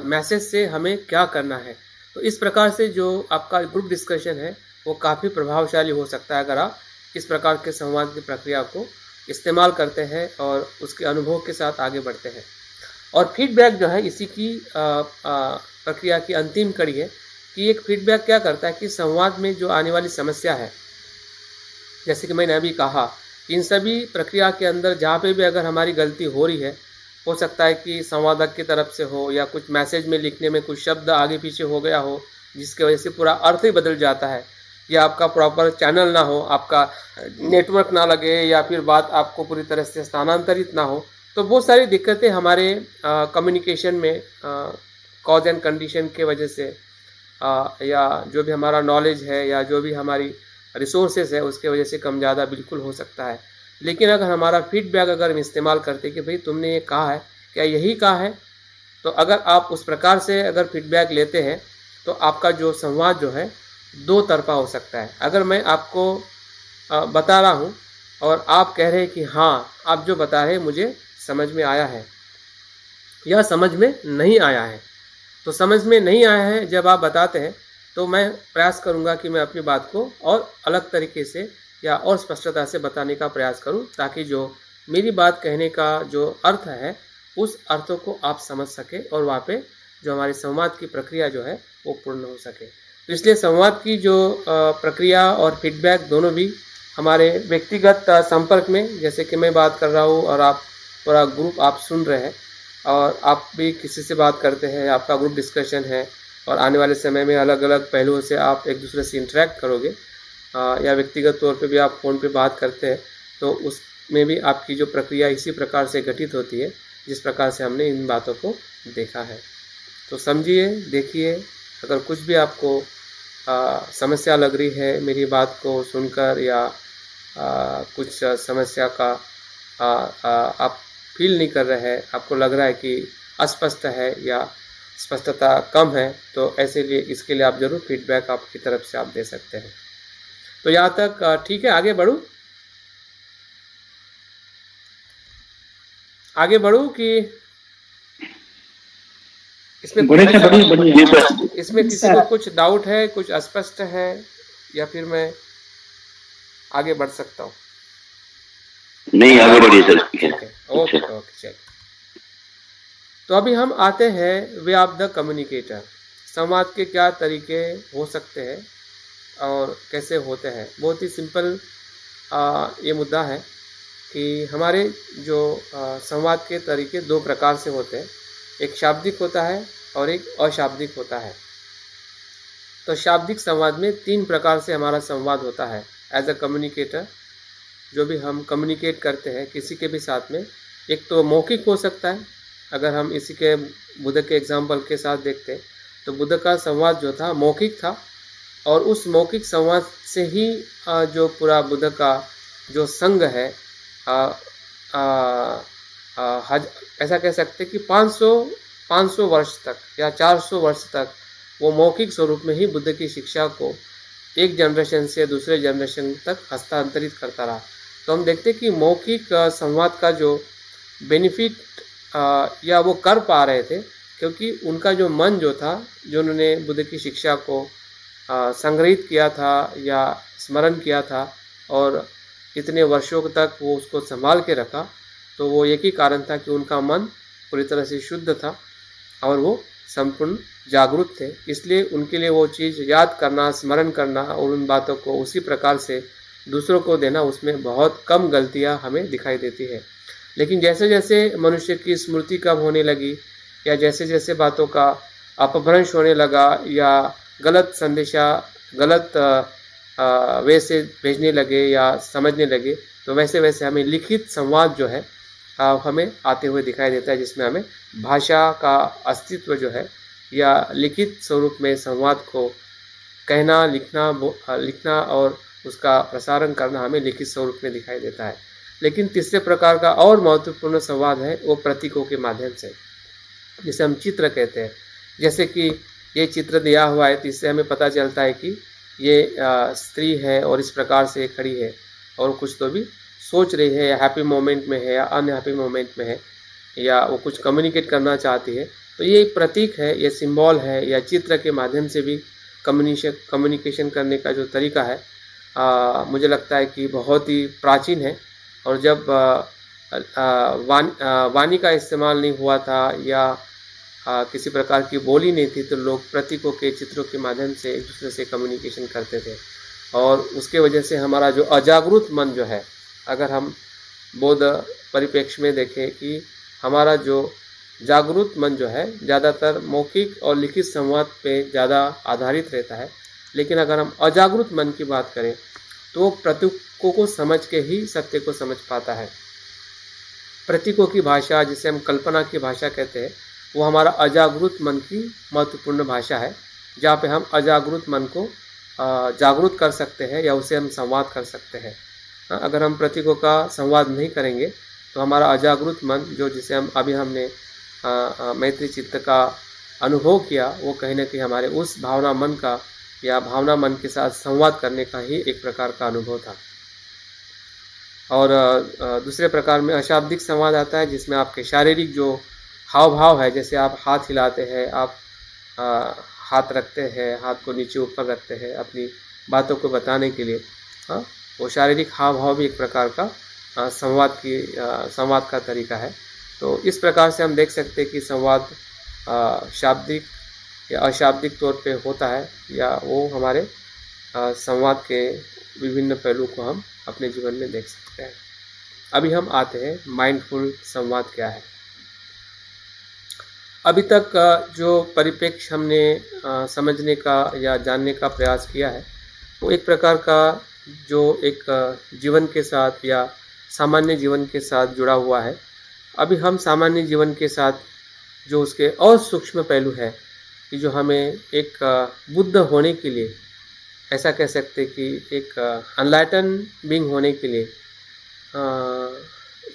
मैसेज से हमें क्या करना है। तो इस प्रकार से जो आपका ग्रुप डिस्कशन है वो काफ़ी प्रभावशाली हो सकता है अगर आप इस प्रकार के संवाद की प्रक्रिया को इस्तेमाल करते हैं और उसके अनुभव के साथ आगे बढ़ते हैं। और फीडबैक जो है इसी की प्रक्रिया की अंतिम कड़ी है कि एक फीडबैक क्या करता है कि संवाद में जो आने वाली समस्या है, जैसे कि मैंने अभी कहा, इन सभी प्रक्रिया के अंदर जहाँ पे भी अगर हमारी गलती हो रही है, हो सकता है कि संवादक की तरफ से हो या कुछ मैसेज में लिखने में कुछ शब्द आगे पीछे हो गया हो जिसकी वजह से पूरा अर्थ ही बदल जाता है, या आपका प्रॉपर चैनल ना हो, आपका नेटवर्क ना लगे, या फिर बात आपको पूरी तरह से स्थानांतरित ना हो। तो बहुत सारी दिक्कतें हमारे कम्युनिकेशन में कॉज एंड कंडीशन के वजह से या जो भी हमारा नॉलेज है या जो भी हमारी रिसोर्सेज है उसके वजह से कम ज़्यादा बिल्कुल हो सकता है। लेकिन अगर हमारा फीडबैक अगर हम इस्तेमाल करते कि भाई तुमने ये कहा है, क्या यही कहा है, तो अगर आप उस प्रकार से अगर फीडबैक लेते हैं तो आपका जो संवाद जो है दो तरफा हो सकता है। अगर मैं आपको बता रहा हूँ और आप कह रहे हैं कि हाँ आप जो बता रहे हैं मुझे समझ में आया है या समझ में नहीं आया है, तो समझ में नहीं आया है जब आप बताते हैं तो मैं प्रयास करूंगा कि मैं अपनी बात को और अलग तरीके से या और स्पष्टता से बताने का प्रयास करूं, ताकि जो मेरी बात कहने का जो अर्थ है उस अर्थों को आप समझ सके और वहाँ पे जो हमारे संवाद की प्रक्रिया जो है वो पूर्ण हो सके। तो इसलिए संवाद की जो प्रक्रिया और फीडबैक दोनों भी हमारे व्यक्तिगत संपर्क में, जैसे कि मैं बात कर रहा हूँ और आप पूरा ग्रुप आप सुन रहे हैं और आप भी किसी से बात करते हैं, आपका ग्रुप डिस्कशन है और आने वाले समय में अलग अलग पहलुओं से आप एक दूसरे से इंटरेक्ट करोगे, या व्यक्तिगत तौर पे भी आप फ़ोन पे बात करते हैं, तो उसमें भी आपकी जो प्रक्रिया इसी प्रकार से घटित होती है जिस प्रकार से हमने इन बातों को देखा है। तो समझिए, देखिए, अगर कुछ भी आपको समस्या लग रही है मेरी बात को सुनकर या कुछ समस्या का आप फील नहीं कर रहे हैं, आपको लग रहा है कि अस्पष्ट है या स्पष्टता कम है, तो ऐसे लिए इसके लिए आप ज़रूर फीडबैक आपकी तरफ से आप दे सकते हैं। तो यहाँ तक ठीक है, आगे बढ़ूँ कि इसमें किसी को कुछ डाउट है, कुछ अस्पष्ट है, या फिर मैं आगे बढ़ सकता हूँ? नहीं, आगे बढ़िए सर। ओके, चलिए। तो अभी हम आते हैं वे ऑफ द कम्युनिकेटर। संवाद के क्या तरीके हो सकते हैं और कैसे होते हैं। बहुत ही सिंपल ये मुद्दा है कि हमारे जो संवाद के तरीके दो प्रकार से होते हैं, एक शाब्दिक होता है और एक अशाब्दिक होता है। तो शाब्दिक संवाद में 3 प्रकार से हमारा संवाद होता है एज अ कम्युनिकेटर। जो भी हम कम्युनिकेट करते हैं किसी के भी साथ में, एक तो मौखिक हो सकता है। अगर हम इसी के बुद्ध के एग्जाम्पल के साथ देखते हैं तो बुद्ध का संवाद जो था मौखिक था, और उस मौखिक संवाद से ही जो पूरा बुद्ध का जो संघ है ऐसा कह सकते कि 500 वर्ष तक या 400 वर्ष तक वो मौखिक स्वरूप में ही बुद्ध की शिक्षा को एक जनरेशन से दूसरे जनरेशन तक हस्तांतरित करता रहा। तो हम देखते कि मौखिक संवाद का जो बेनिफिट या वो कर पा रहे थे, क्योंकि उनका जो मन जो था, जो उन्होंने बुद्ध की शिक्षा को संग्रहित किया था या स्मरण किया था और इतने वर्षों तक वो उसको संभाल के रखा, तो वो एक ही कारण था कि उनका मन पूरी तरह से शुद्ध था और वो संपूर्ण जागरूक थे। इसलिए उनके लिए वो चीज़ याद करना, स्मरण करना और उन बातों को उसी प्रकार से दूसरों को देना, उसमें बहुत कम गलतियां हमें दिखाई देती है। लेकिन जैसे जैसे मनुष्य की स्मृति कम होने लगी या जैसे जैसे बातों का अपभ्रंश होने लगा या गलत संदेशा गलत वे से भेजने लगे या समझने लगे, तो वैसे वैसे हमें लिखित संवाद जो है हमें आते हुए दिखाई देता है, जिसमें हमें भाषा का अस्तित्व जो है या लिखित स्वरूप में संवाद को कहना, लिखना और उसका प्रसारण करना हमें लिखित स्वरूप में दिखाई देता है। लेकिन तीसरे प्रकार का और महत्वपूर्ण संवाद है वो प्रतीकों के माध्यम से, जिसे हम चित्र कहते हैं। जैसे कि ये चित्र दिया हुआ है, तो इससे हमें पता चलता है कि ये स्त्री है और इस प्रकार से खड़ी है और कुछ तो भी सोच रही है, या हैप्पी मोमेंट में है या अनहैप्पी मोमेंट में है, या वो कुछ कम्युनिकेट करना चाहती है। तो ये एक प्रतीक है, ये सिंबल है, या चित्र के माध्यम से भी कम्युनिकेशन करने का जो तरीका है मुझे लगता है कि बहुत ही प्राचीन है। और जब वाणी का इस्तेमाल नहीं हुआ था या किसी प्रकार की बोली नहीं थी, तो लोग प्रतीकों के, चित्रों के माध्यम से एक दूसरे से कम्युनिकेशन करते थे। और उसके वजह से हमारा जो अजागरूक मन जो है, अगर हम बौद्ध परिप्रेक्ष्य में देखें कि हमारा जो जागरूक मन जो है ज़्यादातर मौखिक और लिखित संवाद पे ज़्यादा आधारित रहता है। लेकिन अगर हम अजागरूक मन की बात करें तो प्रतीकों को समझ के ही सत्य को समझ पाता है। प्रतीकों की भाषा, जिसे हम कल्पना की भाषा कहते हैं, वो हमारा अजागरूक मन की महत्वपूर्ण भाषा है, जहाँ पे हम अजागरूक मन को जागरूक कर सकते हैं या उसे हम संवाद कर सकते हैं। अगर हम प्रतीकों का संवाद नहीं करेंगे तो हमारा अजागरूक मन, जो जिसे हमने मैत्री चित्त का अनुभव किया, वो कहीं ना कहीं हमारे उस भावना मन का या भावना मन के साथ संवाद करने का ही एक प्रकार का अनुभव था। और दूसरे प्रकार में अशाब्दिक संवाद आता है, जिसमें आपके शारीरिक जो हाव भाव है, जैसे आप हाथ हिलाते हैं, आप हाथ रखते हैं, हाथ को नीचे ऊपर रखते हैं अपनी बातों को बताने के लिए, वो शारीरिक हाव भाव भी एक प्रकार का संवाद का तरीका है। तो इस प्रकार से हम देख सकते हैं कि संवाद शाब्दिक या अशाब्दिक तौर पे होता है, या वो हमारे संवाद के विभिन्न पहलू को हम अपने जीवन में देख सकते हैं। अभी हम आते हैं माइंडफुल संवाद क्या है। अभी तक जो परिप्रेक्ष्य हमने समझने का या जानने का प्रयास किया है, वो एक प्रकार का जो एक जीवन के साथ या सामान्य जीवन के साथ जुड़ा हुआ है। अभी हम सामान्य जीवन के साथ जो उसके और सूक्ष्म पहलू है कि जो हमें एक बुद्ध होने के लिए, ऐसा कह सकते कि एक अनलाइटन बीइंग होने के लिए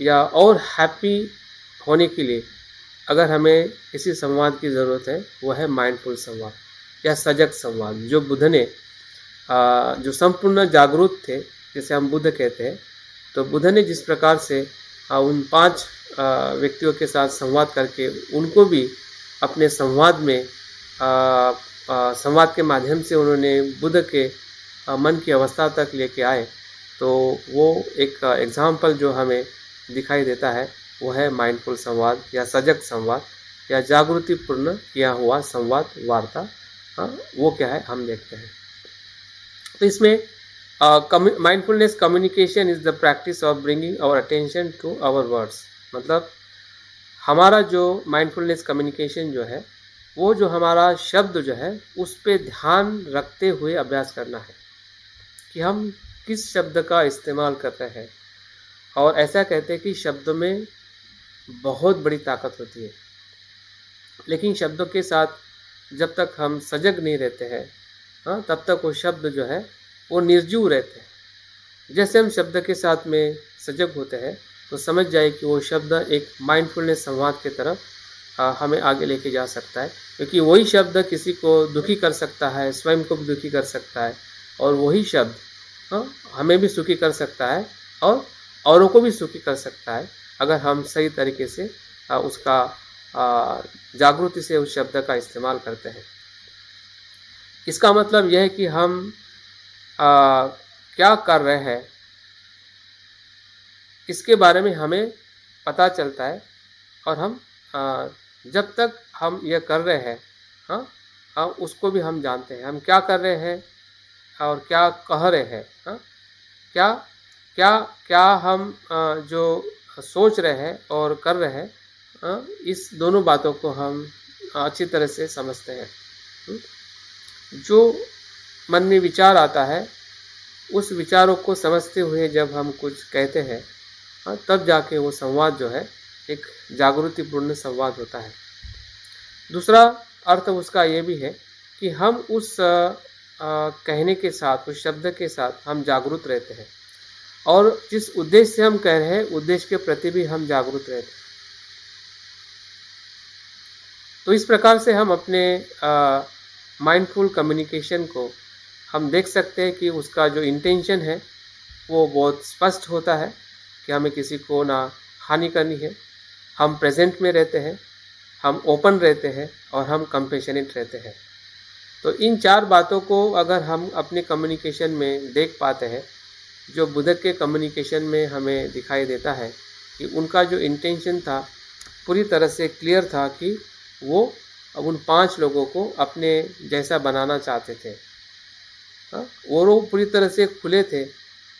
या और हैप्पी होने के लिए अगर हमें किसी संवाद की ज़रूरत है, वो है माइंडफुल संवाद या सजग संवाद। जो बुद्ध ने जो संपूर्ण जागरूक थे, जिसे हम बुद्ध कहते हैं, तो बुद्ध ने जिस प्रकार से उन 5 व्यक्तियों के साथ संवाद करके उनको भी अपने संवाद में संवाद के माध्यम से उन्होंने बुद्ध के मन की अवस्था तक लेके आए, तो वो एक एग्जाम्पल जो हमें दिखाई देता है वो है माइंडफुल संवाद या सजग संवाद या जागृतिपूर्ण किया हुआ संवाद वार्ता। वो क्या है हम देखते हैं। तो इसमें mindfulness communication is the practice of bringing our attention to our words. मतलब हमारा जो माइंडफुलनेस कम्युनिकेशन जो है, वो जो हमारा शब्द जो है उस पे ध्यान रखते हुए अभ्यास करना है कि हम किस शब्द का इस्तेमाल कर रहे हैं। और ऐसा कहते हैं कि शब्दों में बहुत बड़ी ताकत होती है, लेकिन शब्दों के साथ जब तक हम सजग नहीं रहते हैं, तब तक वो शब्द जो है वो निर्जीव रहते हैं। जैसे हम शब्द के साथ में सजग होते हैं तो समझ जाए कि वो शब्द एक माइंडफुलनेस संवाद की तरफ हमें आगे लेके जा सकता है, क्योंकि वही शब्द किसी को दुखी कर सकता है, स्वयं को भी दुखी कर सकता है, और वही शब्द हमें भी सुखी कर सकता है और औरों को भी सुखी कर सकता है, अगर हम सही तरीके से उसका जागृति से उस शब्द का इस्तेमाल करते हैं। इसका मतलब यह है कि हम क्या कर रहे हैं इसके बारे में हमें पता चलता है, और हम जब तक हम यह कर रहे हैं हाँ उसको भी हम जानते हैं, हम क्या कर रहे हैं और क्या कह रहे हैं, हाँ क्या क्या क्या हम जो सोच रहे हैं और कर रहे हैं, इस दोनों बातों को हम अच्छी तरह से समझते हैं। जो मन में विचार आता है उस विचारों को समझते हुए जब हम कुछ कहते हैं तब जाके वो संवाद जो है एक जागृतिपूर्ण संवाद होता है। दूसरा अर्थ उसका ये भी है कि हम उस कहने के साथ, उस शब्द के साथ हम जागरूक रहते हैं, और जिस उद्देश्य से हम कह रहे हैं उद्देश्य के प्रति भी हम जागरूक रहते हैं। तो इस प्रकार से हम अपने माइंडफुल कम्युनिकेशन को हम देख सकते हैं कि उसका जो इंटेंशन है वो बहुत स्पष्ट होता है कि हमें किसी को ना हानि करनी है, हम प्रेजेंट में रहते हैं, हम ओपन रहते हैं और हम कंपैशनेट रहते हैं। तो इन चार बातों को अगर हम अपने कम्युनिकेशन में देख पाते हैं, जो बुद्ध के कम्युनिकेशन में हमें दिखाई देता है कि उनका जो इंटेंशन था पूरी तरह से क्लियर था कि वो उन 5 लोगों को अपने जैसा बनाना चाहते थे, और वो पूरी तरह से खुले थे,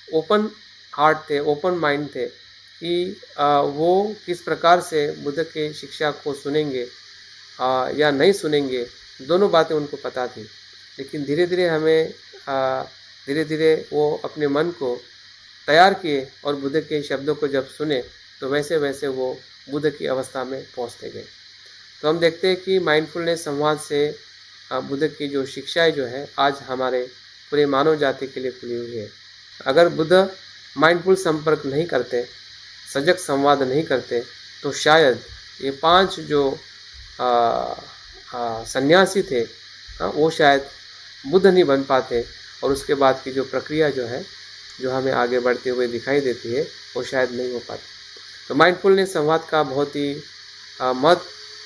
ओपन हार्ट थे, ओपन माइंड थे कि वो किस प्रकार से बुद्ध के शिक्षा को सुनेंगे या नहीं सुनेंगे, दोनों बातें उनको पता थी। लेकिन धीरे धीरे हमें धीरे धीरे वो अपने मन को तैयार किए और बुद्ध के शब्दों को जब सुने तो वैसे वैसे वो बुद्ध की अवस्था में पहुंचते गए। तो हम देखते हैं कि माइंडफुलनेस संवाद से बुद्ध की जो शिक्षाएं जो है आज हमारे पूरे मानव जाति के लिए खुली हुई है। अगर बुद्ध माइंडफुल संपर्क नहीं करते, सजग संवाद नहीं करते, तो शायद ये 5 जो सन्यासी थे वो शायद बुद्ध नहीं बन पाते, और उसके बाद की जो प्रक्रिया जो है जो हमें आगे बढ़ते हुए दिखाई देती है वो शायद नहीं हो पाती। तो माइंडफुलनेस संवाद का बहुत ही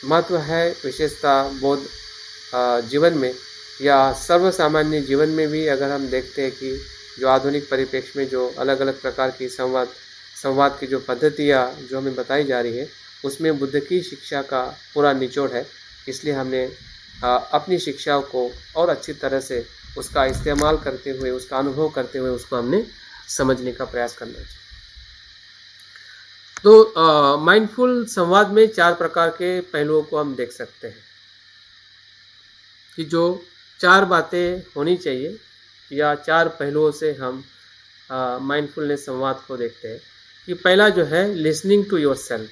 महत्व है, विशेषता बौद्ध जीवन में या सर्वसामान्य जीवन में भी। अगर हम देखते हैं कि जो आधुनिक परिप्रेक्ष्य में जो अलग अलग प्रकार की संवाद की जो पद्धतियाँ जो हमें बताई जा रही है उसमें बुद्ध की शिक्षा का पूरा निचोड़ है। इसलिए हमने अपनी शिक्षाओं को और अच्छी तरह से उसका इस्तेमाल करते हुए, उसका अनुभव करते हुए उसको हमने समझने का प्रयास करना चाहिए। तो माइंडफुल संवाद में 4 प्रकार के पहलुओं को हम देख सकते हैं कि जो 4 बातें होनी चाहिए या 4 पहलुओं से हम माइंडफुलनेस संवाद को देखते हैं। कि पहला जो है लिसनिंग टू योरसेल्फ,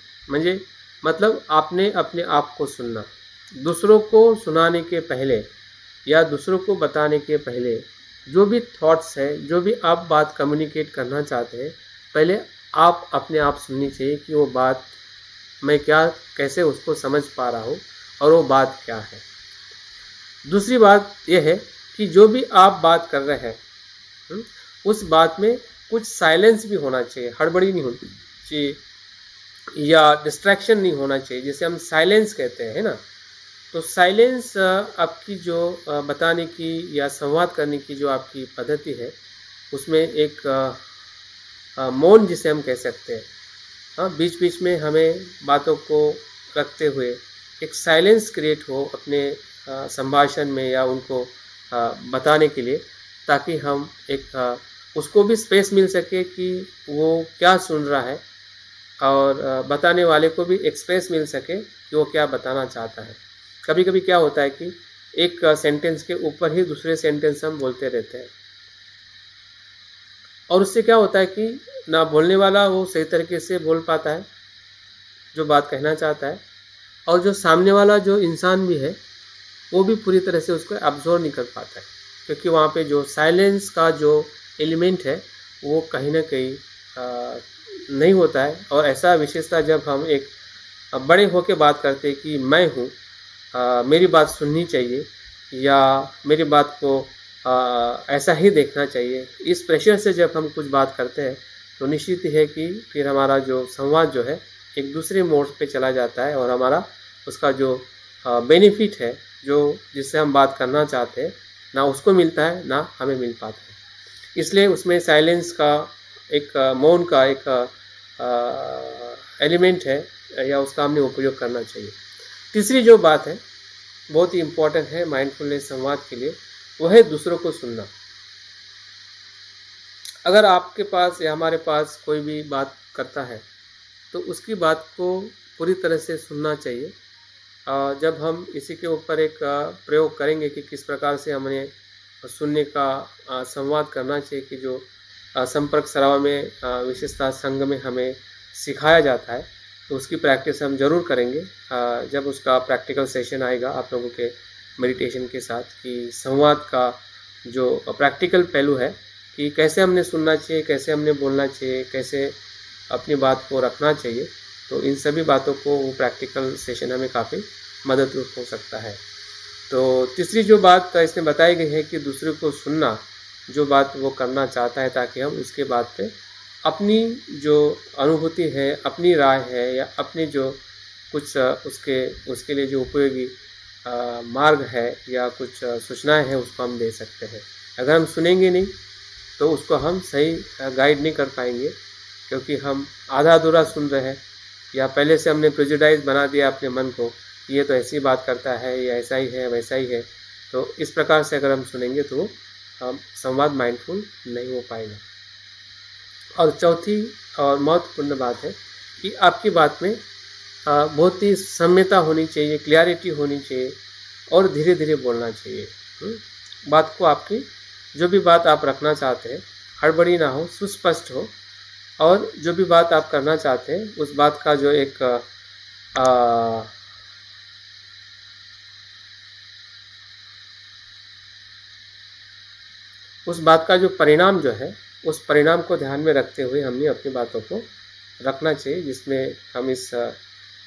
मतलब आपने अपने आप को सुनना। दूसरों को सुनाने के पहले या दूसरों को बताने के पहले जो भी थॉट्स है, जो भी आप बात कम्युनिकेट करना चाहते हैं, पहले आप अपने आप सुननी चाहिए कि वो बात मैं कैसे उसको समझ पा रहा हूँ और वो बात क्या है। दूसरी बात यह है कि जो भी आप बात कर रहे हैं उस बात में कुछ साइलेंस भी होना चाहिए, हड़बड़ी नहीं होनी चाहिए या डिस्ट्रैक्शन नहीं होना चाहिए, जिसे हम साइलेंस कहते हैं ना। तो साइलेंस आपकी जो बताने की या संवाद करने की जो आपकी पद्धति है उसमें एक मौन जिसे हम कह सकते हैं, बीच बीच में हमें बातों को रखते हुए एक साइलेंस क्रिएट हो अपने संभाषण में या उनको बताने के लिए, ताकि हम एक उसको भी स्पेस मिल सके कि वो क्या सुन रहा है और बताने वाले को भी एक स्पेस मिल सके कि वो क्या बताना चाहता है। कभी कभी क्या होता है कि एक सेंटेंस के ऊपर ही दूसरे सेंटेंस हम बोलते रहते हैं और उससे क्या होता है कि ना बोलने वाला वो सही तरीके से बोल पाता है जो बात कहना चाहता है, और जो सामने वाला जो इंसान भी है वो भी पूरी तरह से उसको एब्जॉर्ब नहीं कर पाता है, क्योंकि वहाँ पे जो साइलेंस का जो एलिमेंट है वो कहीं ना कहीं नहीं होता है। और ऐसा विशेषता जब हम एक बड़े होकर बात करते हैं कि मैं हूँ, मेरी बात सुननी चाहिए या मेरी बात को ऐसा ही देखना चाहिए, इस प्रेशर से जब हम कुछ बात करते हैं तो निश्चित है कि फिर हमारा जो संवाद जो है एक दूसरे मोड पे चला जाता है और हमारा उसका जो बेनिफिट है जो जिससे हम बात करना चाहते हैं ना उसको मिलता है ना हमें मिल पाता है। इसलिए उसमें साइलेंस का एक मौन का एक एलिमेंट है या उसका हमने उपयोग करना चाहिए। तीसरी जो बात है बहुत ही इम्पोर्टेंट है माइंडफुलनेस संवाद के लिए, वो है दूसरों को सुनना। अगर आपके पास या हमारे पास कोई भी बात करता है तो उसकी बात को पूरी तरह से सुनना चाहिए। जब हम इसी के ऊपर एक प्रयोग करेंगे कि किस प्रकार से हमें सुनने का संवाद करना चाहिए, कि जो संपर्क सराव में विशेषता संघ में हमें सिखाया जाता है, तो उसकी प्रैक्टिस हम ज़रूर करेंगे जब उसका प्रैक्टिकल सेशन आएगा आप लोगों के मेडिटेशन के साथ, कि संवाद का जो प्रैक्टिकल पहलू है कि कैसे हमने सुनना चाहिए, कैसे हमने बोलना चाहिए, कैसे अपनी बात को रखना चाहिए। तो इन सभी बातों को वो प्रैक्टिकल सेशन हमें काफ़ी मददरूप हो सकता है। तो तीसरी जो बात इसमें बताई गई है कि दूसरे को सुनना, जो बात वो करना चाहता है, ताकि हम उसके बात पे अपनी जो अनुभूति है, अपनी राय है या अपनी जो कुछ उसके लिए जो उपयोगी मार्ग है या कुछ सूचनाएं हैं उसको हम दे सकते हैं। अगर हम सुनेंगे नहीं तो उसको हम सही गाइड नहीं कर पाएंगे, क्योंकि हम आधा अधूरा सुन रहे हैं या पहले से हमने प्रेजुडाइज बना दिया अपने मन को कि ये तो ऐसी बात करता है, ये ऐसा ही है, वैसा ही है। तो इस प्रकार से अगर हम सुनेंगे तो हम संवाद माइंडफुल नहीं हो पाएगा। और चौथी और महत्वपूर्ण बात है कि आपकी बात में बहुत ही सम्यता होनी चाहिए, क्लियरिटी होनी चाहिए और धीरे धीरे बोलना चाहिए। बात को आपकी जो भी बात आप रखना चाहते हैं हड़बड़ी ना हो, सुस्पष्ट हो, और जो भी बात आप करना चाहते हैं उस बात का जो एक उस बात का जो परिणाम जो है, उस परिणाम को ध्यान में रखते हुए हमने अपनी बातों को रखना चाहिए, जिसमें हम इस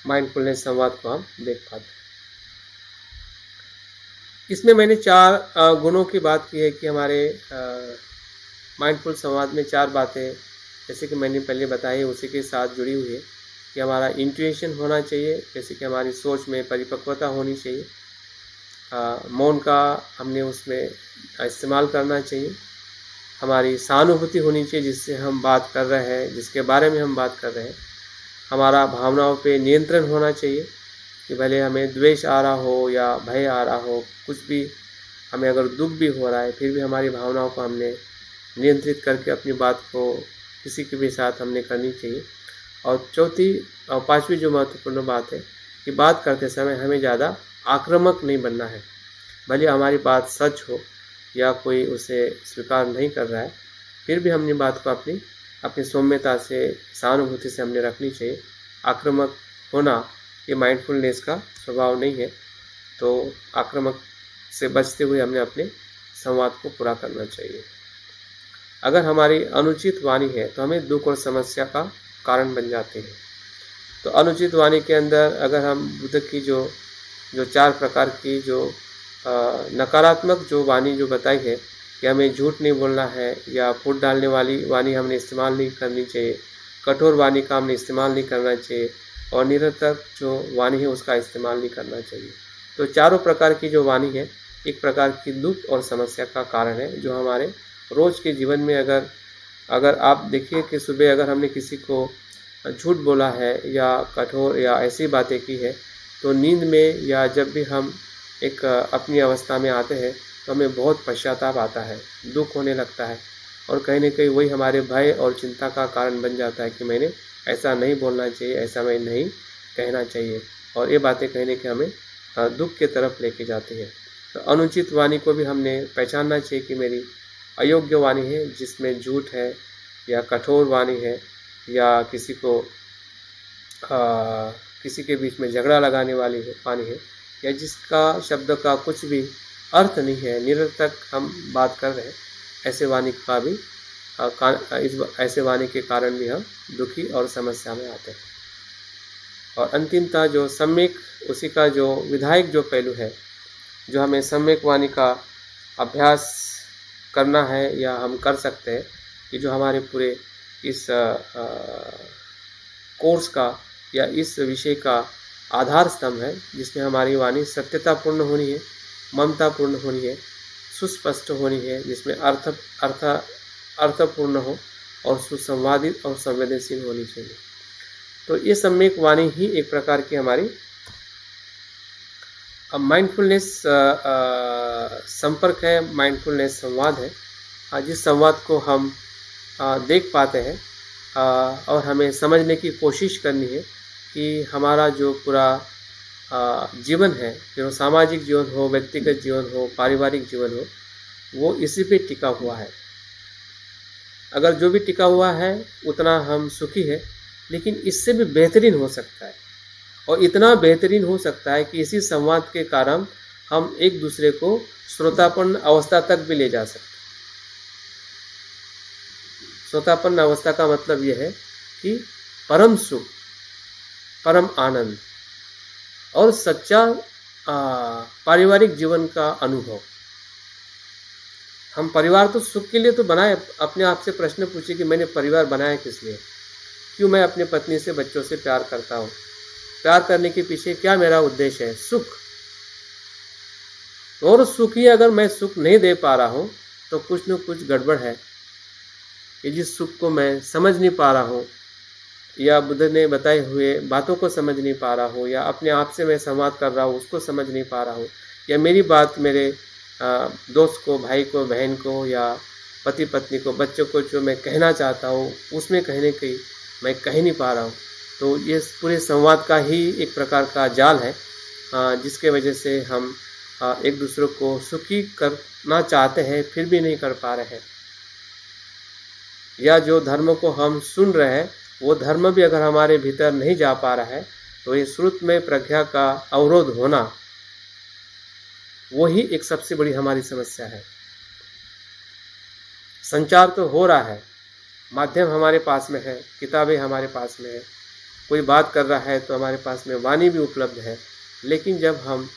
माइंडफुलनेस संवाद को हम देख पाते हैं। इसमें मैंने 4 गुणों की बात की है कि हमारे माइंडफुल संवाद में 4 बातें, जैसे कि मैंने पहले बताई, उसी के साथ जुड़ी हुई है कि हमारा इंट्यूशन होना चाहिए, जैसे कि हमारी सोच में परिपक्वता होनी चाहिए। मौन का हमने उसमें इस्तेमाल करना चाहिए। हमारी सहानुभूति होनी चाहिए, जिससे हम बात कर रहे हैं, जिसके बारे में हम बात कर रहे हैं। हमारा भावनाओं पे नियंत्रण होना चाहिए कि भले हमें द्वेष आ रहा हो या भय आ रहा हो, कुछ भी हमें अगर दुख भी हो रहा है, फिर भी हमारी भावनाओं को हमने नियंत्रित करके अपनी बात को किसी के भी साथ हमने करनी चाहिए। और चौथी और 5वीं जो महत्वपूर्ण बात है कि बात करते समय हमें ज़्यादा आक्रामक नहीं बनना है। भले हमारी बात सच हो या कोई उसे स्वीकार नहीं कर रहा है, फिर भी हमने बात को अपनी सौम्यता से, सहानुभूति से हमने रखनी चाहिए। आक्रामक होना ये माइंडफुलनेस का स्वभाव नहीं है। तो आक्रामक से बचते हुए हमने अपने संवाद को पूरा करना चाहिए। अगर हमारी अनुचित वाणी है तो हमें दुख और समस्या का कारण बन जाते हैं। तो अनुचित वाणी के अंदर अगर हम बुद्ध की जो 4 प्रकार की जो नकारात्मक जो वाणी जो बताई है कि हमें झूठ नहीं बोलना है, या फूट डालने वाली वाणी हमने इस्तेमाल नहीं करनी चाहिए, कठोर वाणी का हमने इस्तेमाल नहीं करना चाहिए, और निरर्थक जो वाणी है उसका इस्तेमाल नहीं करना चाहिए। तो चारों प्रकार की जो वाणी है एक प्रकार की दुख और समस्या का कारण है, जो हमारे रोज़ के जीवन में अगर आप देखिए कि सुबह अगर हमने किसी को झूठ बोला है या कठोर या ऐसी बातें की है, तो नींद में या जब भी हम एक अपनी अवस्था में आते हैं तो हमें बहुत पश्चाताप आता है, दुख होने लगता है, और कहीं ना कहीं वही हमारे भय और चिंता का कारण बन जाता है कि मैंने ऐसा नहीं बोलना चाहिए, ऐसा मैं नहीं कहना चाहिए, और ये बातें कहीं ना कहीं हमें दुख के तरफ लेके जाती है। तो अनुचित वाणी को भी हमने पहचानना चाहिए कि मेरी अयोग्य वाणी है, जिसमें झूठ है या कठोर वाणी है, या किसी के बीच में झगड़ा लगाने वाली वाणी है, या जिसका शब्द का कुछ भी अर्थ नहीं है, निरर्थक हम बात कर रहे हैं, ऐसे वाणी का भी ऐसे वाणी के कारण भी हम दुखी और समस्या में आते हैं। और अंतिमतः जो सम्यक, उसी का जो विधायक जो पहलू है, जो हमें सम्यक वाणी का अभ्यास करना है या हम कर सकते हैं, कि जो हमारे पूरे इस कोर्स का या इस विषय का आधार स्तंभ है, जिसमें हमारी वाणी सत्यतापूर्ण होनी है, ममतापूर्ण होनी है, सुस्पष्ट होनी है, जिसमें अर्थपूर्ण हो और सुसंवादित और संवेदनशील होनी चाहिए। तो ये सम्यक वाणी ही एक प्रकार की हमारी माइंडफुलनेस संपर्क है, माइंडफुलनेस संवाद है, जिस संवाद को हम देख पाते हैं और हमें समझने की कोशिश करनी है कि हमारा जो पूरा जीवन है, जो सामाजिक जीवन हो, व्यक्तिगत जीवन हो, पारिवारिक जीवन हो, वो इसी पे टिका हुआ है। अगर जो भी टिका हुआ है उतना हम सुखी है, लेकिन इससे भी बेहतरीन हो सकता है, और इतना बेहतरीन हो सकता है कि इसी संवाद के कारण हम एक दूसरे को श्रोतापन्न अवस्था तक भी ले जा सकते हैं। श्रोतापन्न अवस्था का मतलब यह है कि परम सुख, परम आनंद और सच्चा पारिवारिक जीवन का अनुभव। हम परिवार तो सुख के लिए तो बनाए। अपने आप से प्रश्न पूछिए कि मैंने परिवार बनाया किस लिए? क्यों मैं अपनी पत्नी से, बच्चों से प्यार करता हूँ? प्यार करने के पीछे क्या मेरा उद्देश्य है? सुख। और सुख ही अगर मैं सुख नहीं दे पा रहा हूँ तो कुछ न कुछ गड़बड़ है। कि जिस सुख को मैं समझ नहीं पा रहा हूँ, या बुद्ध ने बताए हुए बातों को समझ नहीं पा रहा हूँ, या अपने आप से मैं संवाद कर रहा हूँ उसको समझ नहीं पा रहा हूँ, या मेरी बात मेरे दोस्त को, भाई को, बहन को, या पति पत्नी को, बच्चों को जो मैं कहना चाहता हूँ उसमें कहने की मैं कह नहीं पा रहा हूँ। तो ये पूरे संवाद का ही एक प्रकार का जाल है, जिसके वजह से हम एक दूसरे को सुखी करना चाहते हैं फिर भी नहीं कर पा रहे हैं। या जो धर्म को हम सुन रहे हैं वो धर्म भी अगर हमारे भीतर नहीं जा पा रहा है तो ये श्रुत में प्रज्ञा का अवरोध होना, वो ही एक सबसे बड़ी हमारी समस्या है। संचार तो हो रहा है, माध्यम हमारे पास में है, किताबें हमारे पास में है, कोई बात कर रहा है तो हमारे पास में वाणी भी उपलब्ध है, लेकिन जब हम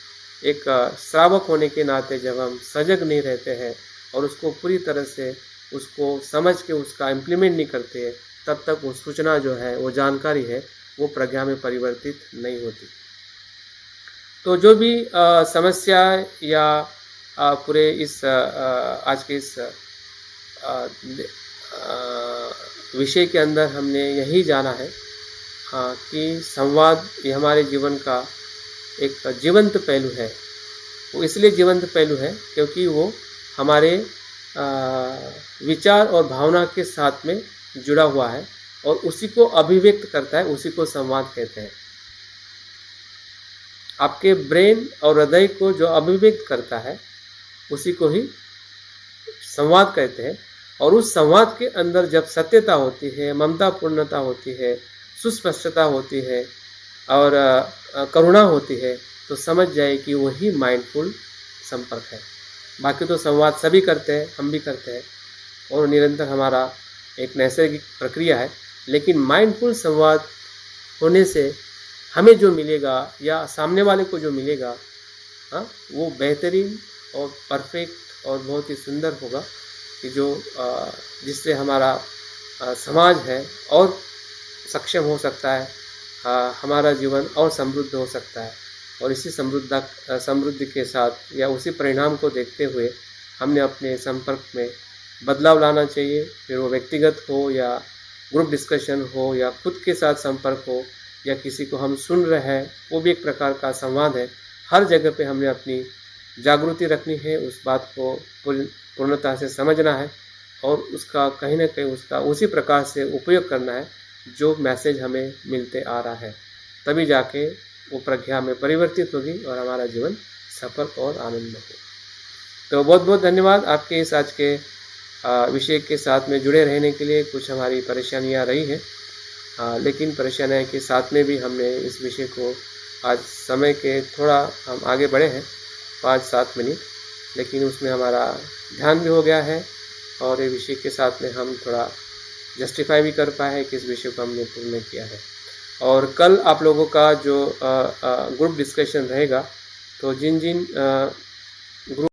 एक श्रावक होने के नाते जब हम सजग नहीं रहते हैं और उसको पूरी तरह से उसको समझ के उसका इम्प्लीमेंट नहीं करते हैं, तब तक वो सूचना जो है, वो जानकारी है, वो प्रज्ञा में परिवर्तित नहीं होती। तो जो भी समस्या या पूरे इस आज के इस विषय के अंदर हमने यही जाना है कि संवाद ये हमारे जीवन का एक जीवंत पहलू है। वो इसलिए जीवंत पहलू है क्योंकि वो हमारे विचार और भावना के साथ में जुड़ा हुआ है और उसी को अभिव्यक्त करता है, उसी को संवाद कहते हैं। आपके ब्रेन और हृदय को जो अभिव्यक्त करता है उसी को ही संवाद कहते हैं। और उस संवाद के अंदर जब सत्यता होती है, ममता पूर्णता होती है, सुस्पष्टता होती है और करुणा होती है, तो समझ जाए कि वही माइंडफुल संपर्क है। बाकी तो संवाद सभी करते हैं, हम भी करते हैं और निरंतर हमारा एक नैसर्गिक प्रक्रिया है। लेकिन माइंडफुल संवाद होने से हमें जो मिलेगा या सामने वाले को जो मिलेगा, वो बेहतरीन और परफेक्ट और बहुत ही सुंदर होगा कि जो जिससे हमारा समाज है और सक्षम हो सकता है, हमारा जीवन और समृद्ध हो सकता है। और इसी समृद्धि के साथ या उसी परिणाम को देखते हुए हमने अपने संपर्क में बदलाव लाना चाहिए। फिर वो व्यक्तिगत हो या ग्रुप डिस्कशन हो या खुद के साथ संपर्क हो या किसी को हम सुन रहे हैं, वो भी एक प्रकार का संवाद है। हर जगह पे हमने अपनी जागृति रखनी है, उस बात को पूर्णता से समझना है और उसका कहीं ना कहीं उसका उसी प्रकार से उपयोग करना है जो मैसेज हमें मिलते आ रहा है। तभी जाके वो प्रज्ञा में परिवर्तित होगी और हमारा जीवन सफल और आनंद हो। तो बहुत बहुत धन्यवाद आपके इस आज के विषय के साथ में जुड़े रहने के लिए। कुछ हमारी परेशानियां रही हैं, लेकिन परेशानियों के साथ में भी हमने इस विषय को आज समय के थोड़ा हम आगे बढ़े हैं 5-7 मिनट, लेकिन उसमें हमारा ध्यान भी हो गया है और ये विषय के साथ में हम थोड़ा जस्टिफाई भी कर पाए हैं कि इस विषय को हमने पूर्ण किया है। और कल आप लोगों का जो ग्रुप डिस्कशन रहेगा, तो जिन जिन ग्रुप